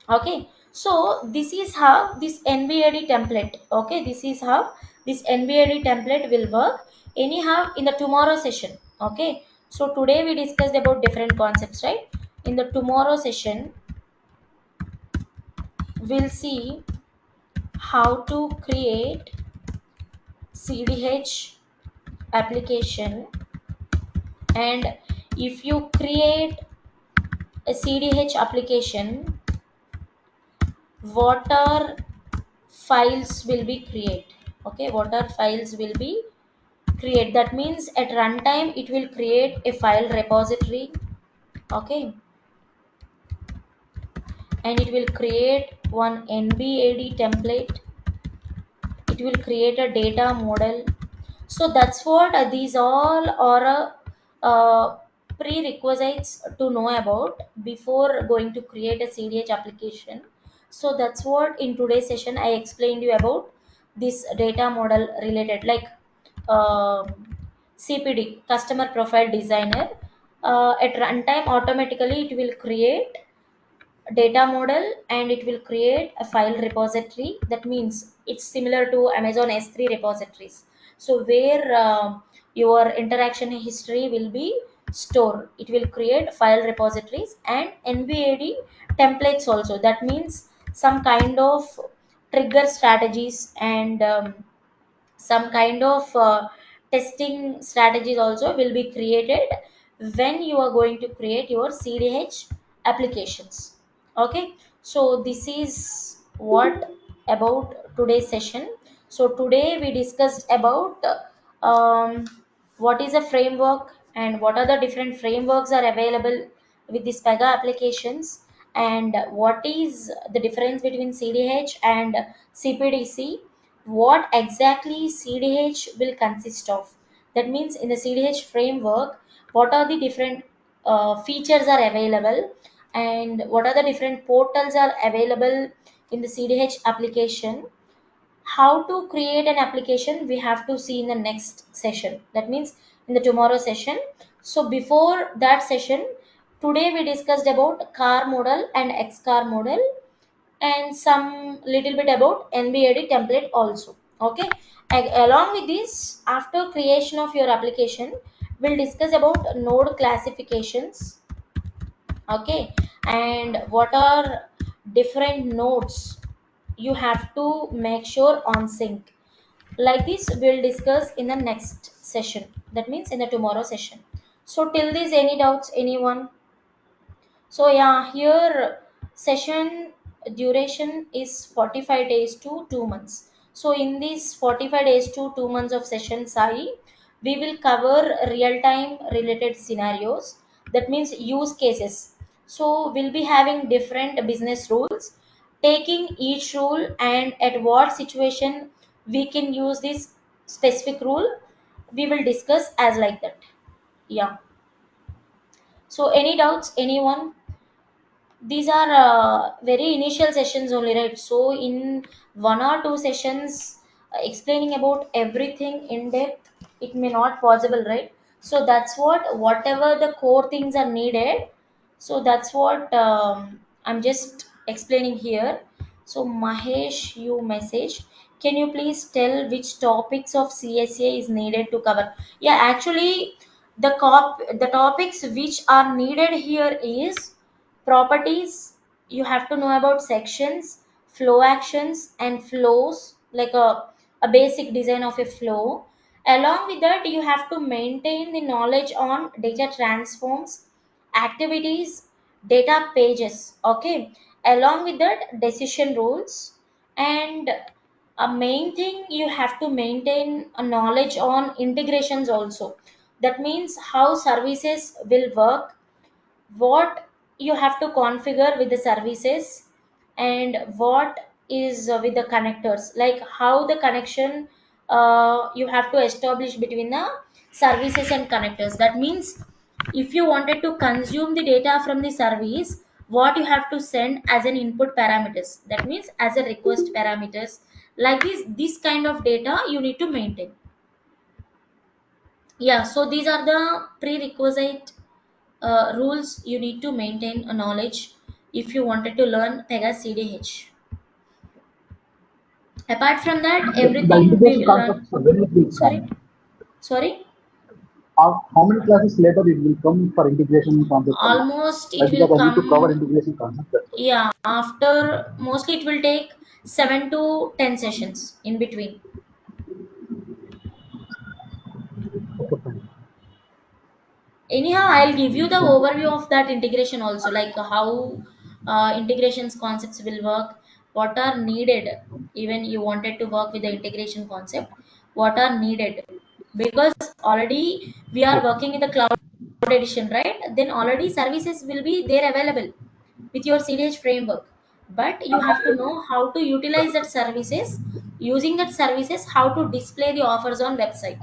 Okay, so this is how this NBAD template, okay, this is how this NBAD template will work. Anyhow, in the tomorrow session, okay, so today we discussed about different concepts, right? In the tomorrow session, we'll see how to create CDH application, and if you create a CDH application, what are files will be create. Okay, what are files will be create. That means at runtime it will create a file repository. Okay, and it will create one NBAD template. It will create a data model. So that's what these all are prerequisites to know about before going to create a CDH application. So that's what in today's session I explained you about this data model related, like um CPD, customer profile designer. At runtime automatically it will create data model, and it will create a file repository. That means it's similar to Amazon S3 repositories. So where your interaction history will be stored, it will create file repositories and NVAD templates also. That means some kind of trigger strategies, and some kind of testing strategies also will be created when you are going to create your CDH applications. Okay, so this is what about today's session. So today we discussed about what is a framework and what are the different frameworks are available with this Pega applications, and what is the difference between CDH and CPDC, what exactly CDH will consist of. That means in the CDH framework, what are the different features are available, and what are the different portals are available in the CDH application. How to create an application we have to see in the next session, that means in the tomorrow session. So before that session, today we discussed about car model and X car model, and some little bit about NBAD template also. Okay, along with this, after creation of your application, we'll discuss about node classifications. Okay, and what are different nodes you have to make sure on sync. Like this we'll discuss in the next session, that means in the tomorrow session. So till this, any doubts, anyone? So yeah, here session duration is 45 days to 2 months. So in these 45 days to 2 months of session, Sai, we will cover real time related scenarios, that means use cases. So we'll be having different business rules, taking each rule and at what situation we can use this specific rule, we will discuss as like that. Yeah. So any doubts, anyone? These are very initial sessions only, right? So in 1 or 2 sessions, explaining about everything in depth, it may not possible, right? So that's what, whatever the core things are needed, so that's what I'm just explaining here. So Mahesh, you message, can you please tell which topics of CSA is needed to cover? Yeah, actually the topics which are needed here is properties. You have to know about sections, flow actions and flows, like a basic design of a flow. Along with that, you have to maintain the knowledge on data transforms, activities, data pages. Okay, along with that, decision rules, and a main thing, you have to maintain a knowledge on integrations also. That means how services will work, what you have to configure with the services, and what is with the connectors, like how the connection you have to establish between the services and connectors. That means if you wanted to consume the data from the service, what you have to send as an input parameters, that means as a request parameters, like this kind of data you need to maintain. Yeah, so these are the prerequisite rules you need to maintain a knowledge if you wanted to learn Pega CDH. Apart from that, The everything we integration will learn. concepts, when it will Sorry, come? sorry. How many classes later it will come for integration concepts and all? Almost Why? it will Because I need to cover come. integration concepts. That's why. Yeah, after mostly it will take 7 to 10 sessions in between. Okay, fine. Anyhow, I'll give you the overview of that integration also, like how integrations concepts will work, what are needed. Even you wanted to work with the integration concept, what are needed, because already we are Okay. working in the cloud edition, right? Then already services will be there available with your CDH framework, but you have to know how to utilize that services. Using that services, how to display the offers on website.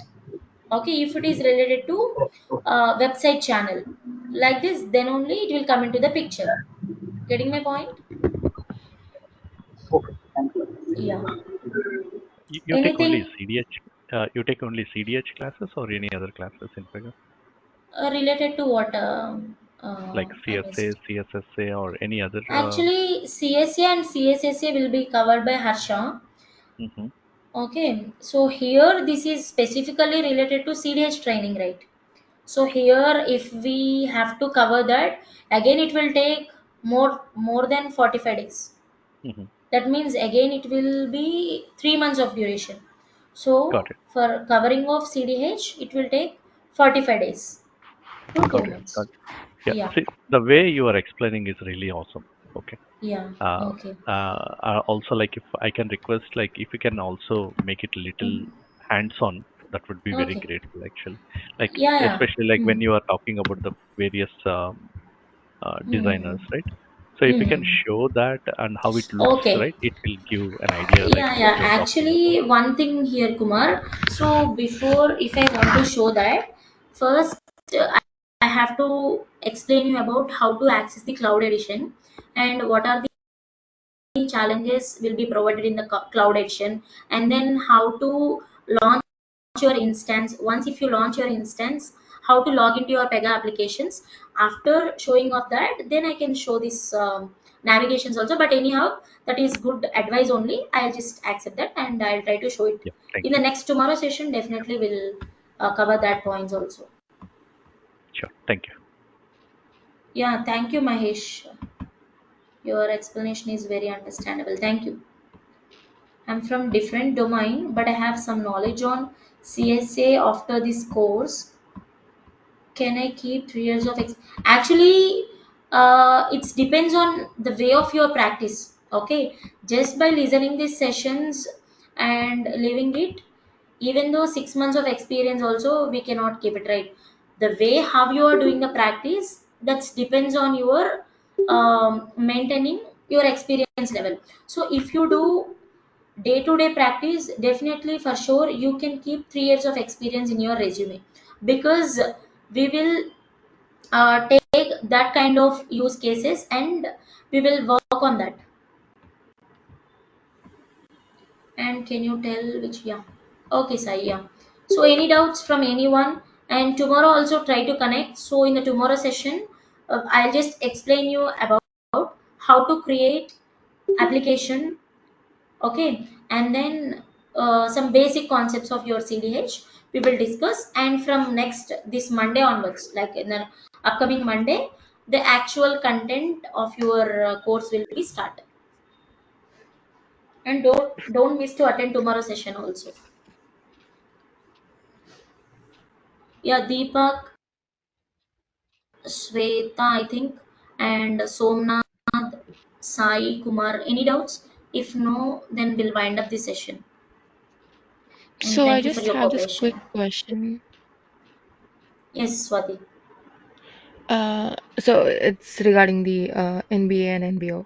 Okay, if it is related to Okay. Okay. website channel, like this, then only it will come into the picture. Getting my point? Okay. Thank you. Yeah. You take only Anything CDH. You take only CDH classes or any other classes in Pega, related to what like I CSA, missed? CSSA, or any other. Actually, CSA and CSSA will be covered by Harsha. Mhm. Okay, so here this is specifically related to CDH training, right? So here, if we have to cover that, again it will take more than 45 days. Mhm. That means again it will be 3 months of duration. Got So it. for covering of CDH, it will take 45 days to two Got it. Got months. it. Yeah. Yeah, See, the way you are explaining is really awesome. Okay. yeah, Uh, okay. Also, like if I can request, like if you can also make it little Mhm. hands-on, that would be very Okay. grateful actually. Like Yeah, yeah. especially like when Mm. you are talking about the various Mm. designers, right? So if you can Mm. show that and how it looks, Okay. right, it will give an idea like Yeah, what yeah. you're talking about. Actually, one thing here, Kumar. So before, if I want to show that, first I have to explain you about how to access the cloud edition and what are the challenges will be provided in the cloud edition, and then how to launch your instance. Once if you launch your instance, how to log into your Pega applications. After showing of that, then I can show this navigations also, but anyhow, that is good advice only. I'll just accept that and I'll try to show it Yeah, thank in the you. next tomorrow session. Definitely will cover that points also. Sure, thank you. Yeah, thank you, Mahesh. Your explanation is very understandable. Thank you. I'm from different domain, but I have some knowledge on CSA after this course. Can I keep 3 years of actually, it depends on the way of your practice. Okay, just by listening these sessions and leaving it, even though 6 months of experience also we cannot keep it, right. The way how you are doing the practice, that depends on your maintaining your experience level. So if you do day to day practice, definitely for sure you can keep 3 years of experience in your resume, because we will take that kind of use cases and we will work on that. And can you tell which? Yeah, okay, Sai. Yeah, so any doubts from anyone? And tomorrow also try to connect. So in the tomorrow session, I'll just explain you about how to create application. Okay, and then some basic concepts of your CDH we will discuss, and from next this Monday onwards, like in the upcoming Monday, the actual content of your course will be started. And don't miss to attend tomorrow session also. Yeah, Deepak, Sweta, I think, and Somnath, Sai, Kumar. Any doubts? If no, then we'll wind up the session. And So I thank you for just your have this quick cooperation. question. Yes, Swati. So it's regarding the NBA and NBO.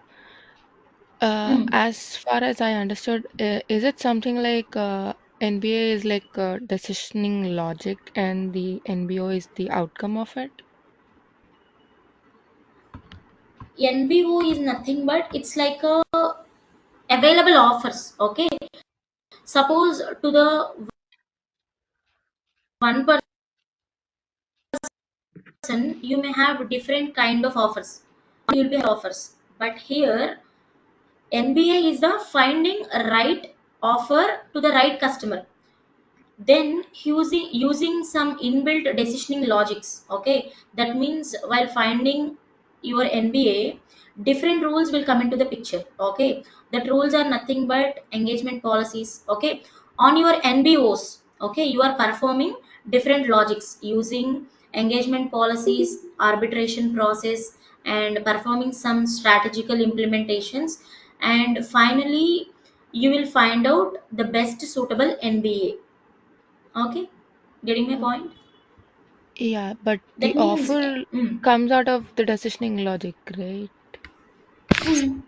Hmm. As far as I understood, is it something like NBA is like decisioning logic and the NBO is the outcome of it? NBO is nothing but it's like a available offers. Okay, suppose to the one person you may have different kind of offers. You will be offers, but here NBA is the finding a right offer to the right customer, then using some inbuilt decisioning logics. Okay, that means while finding your NBA, different rules will come into the picture. Okay, that rules are nothing but engagement policies. Okay, on your NBOs, okay, you are performing different logics using engagement policies, arbitration process, and performing some strategical implementations, and finally you will find out the best suitable NBA. Okay, getting my Oh, point? yeah, but the That means, offer mm, comes out of the decisioning logic, right? mm,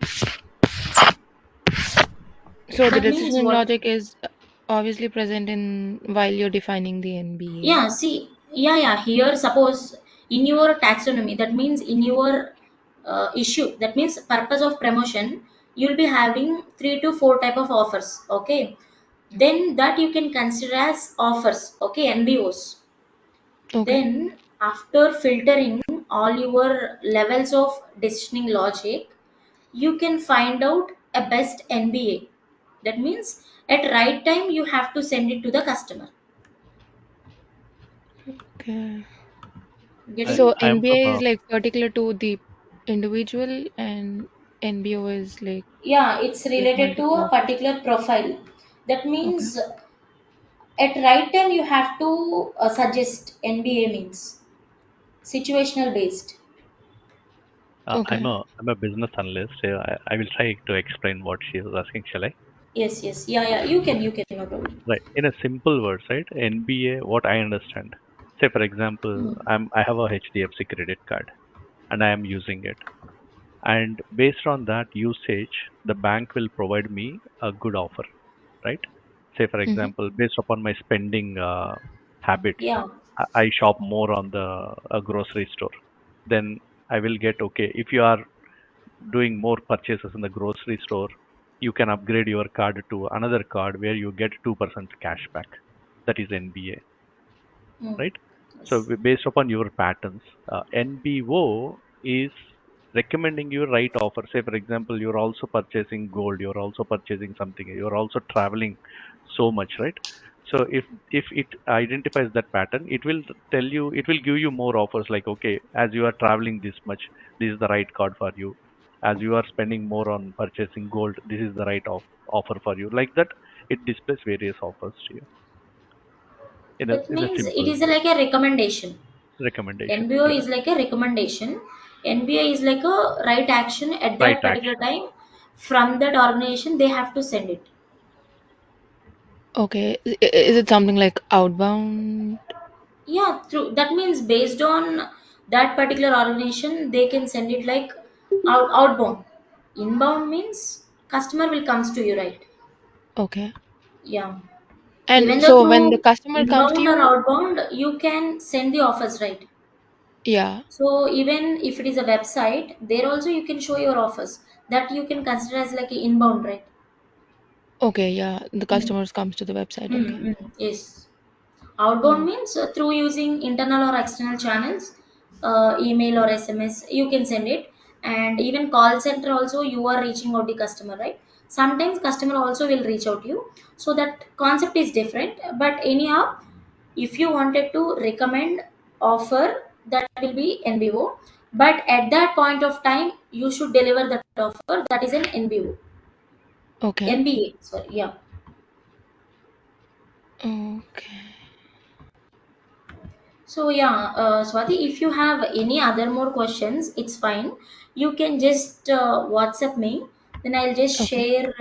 So the that means decisioning what? logic is obviously present in while you're defining the NBA. Yeah, see, yeah, yeah. Here, suppose in your taxonomy, that means in your issue, that means purpose of promotion, you'll be having 3 to 4 type of offers. Okay, then that you can consider as offers. Okay, NBOs. Okay. Then after filtering all your levels of decisioning logic, you can find out a best NBA. That means at right time you have to send it to the customer. Okay. I, Getting? So I am from NBA is a like particular to the individual and NBO is like Yeah, it's related to multiple a offers. particular profile. That Okay. means at right time you have to suggest. NBA means situational based. Okay. I'm a business analyst. I will try to explain what she is asking. Shall I? Yes, yes, yeah, yeah. You can, no problem. Right. In a simple words, right? NBA, what I understand. Say, for example, I have a HDFC credit card and I am using it. And based on that usage, the bank will provide me a good offer, right? Say, for Mm-hmm. example, based upon my spending habits, Yeah. I shop more on the grocery store. Then I will get, okay, if you are doing more purchases in the grocery store, you can upgrade your card to another card where you get 2% cash back. That is NBA, Mm. right? So Yes. based upon your patterns, NBO is recommending you right offer. Say for example, you're also purchasing gold, you're also purchasing something, you're also traveling so much, right? So if it identifies that pattern, it will tell you, it will give you more offers like, okay, as you are traveling this much, this is the right card for you. As you are spending more on purchasing gold, this is the right offer for you. Like that, it displays various offers to you That in a means it simple is like a recommendation. recommendation. NBO Yeah. is like a recommendation. NBA is like a right action at Right that particular action. time from that organization. They have to send it. Okay. Is it something like outbound? Yeah, through that means based on that particular organization, they can send it like outbound. Inbound means customer will comes to you, right? Okay. Yeah. And Even though so when the through customer comes to inbound or you, outbound, you can send the offers, right? yeah. So even if it is a website, there also you can show your offers. That you can consider as like a inbound, right? Okay, yeah. The Mm. customers comes to the website. Mm, Okay. mm, yes. Outbound Oh, means through using internal or external channels, email or SMS, you can send it. And even call center also, you are reaching out the customer, right? Sometimes customer also will reach out you. So that concept is different. But anyhow, if you wanted to recommend offer, that will be NBO. But at that point of time, you should deliver that offer. That is an NBO, okay. NBA. Sorry, yeah. Okay. So yeah, Swati, if you have any other more questions, it's fine. You can just WhatsApp me. Then I'll just Okay. share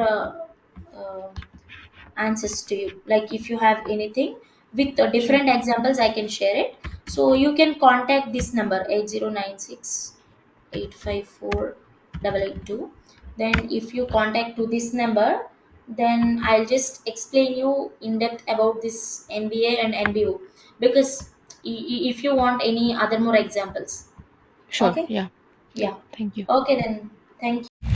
answers to you. Like if you have anything with Sure. different examples, I can share it. So you can contact this number 8096 854 882. Then if you contact to this number, then I'll just explain you in depth about this NBA and NBO because if you want any other more examples. Sure. Okay. Yeah. Yeah. Yeah. Thank you. Okay then. Thank you.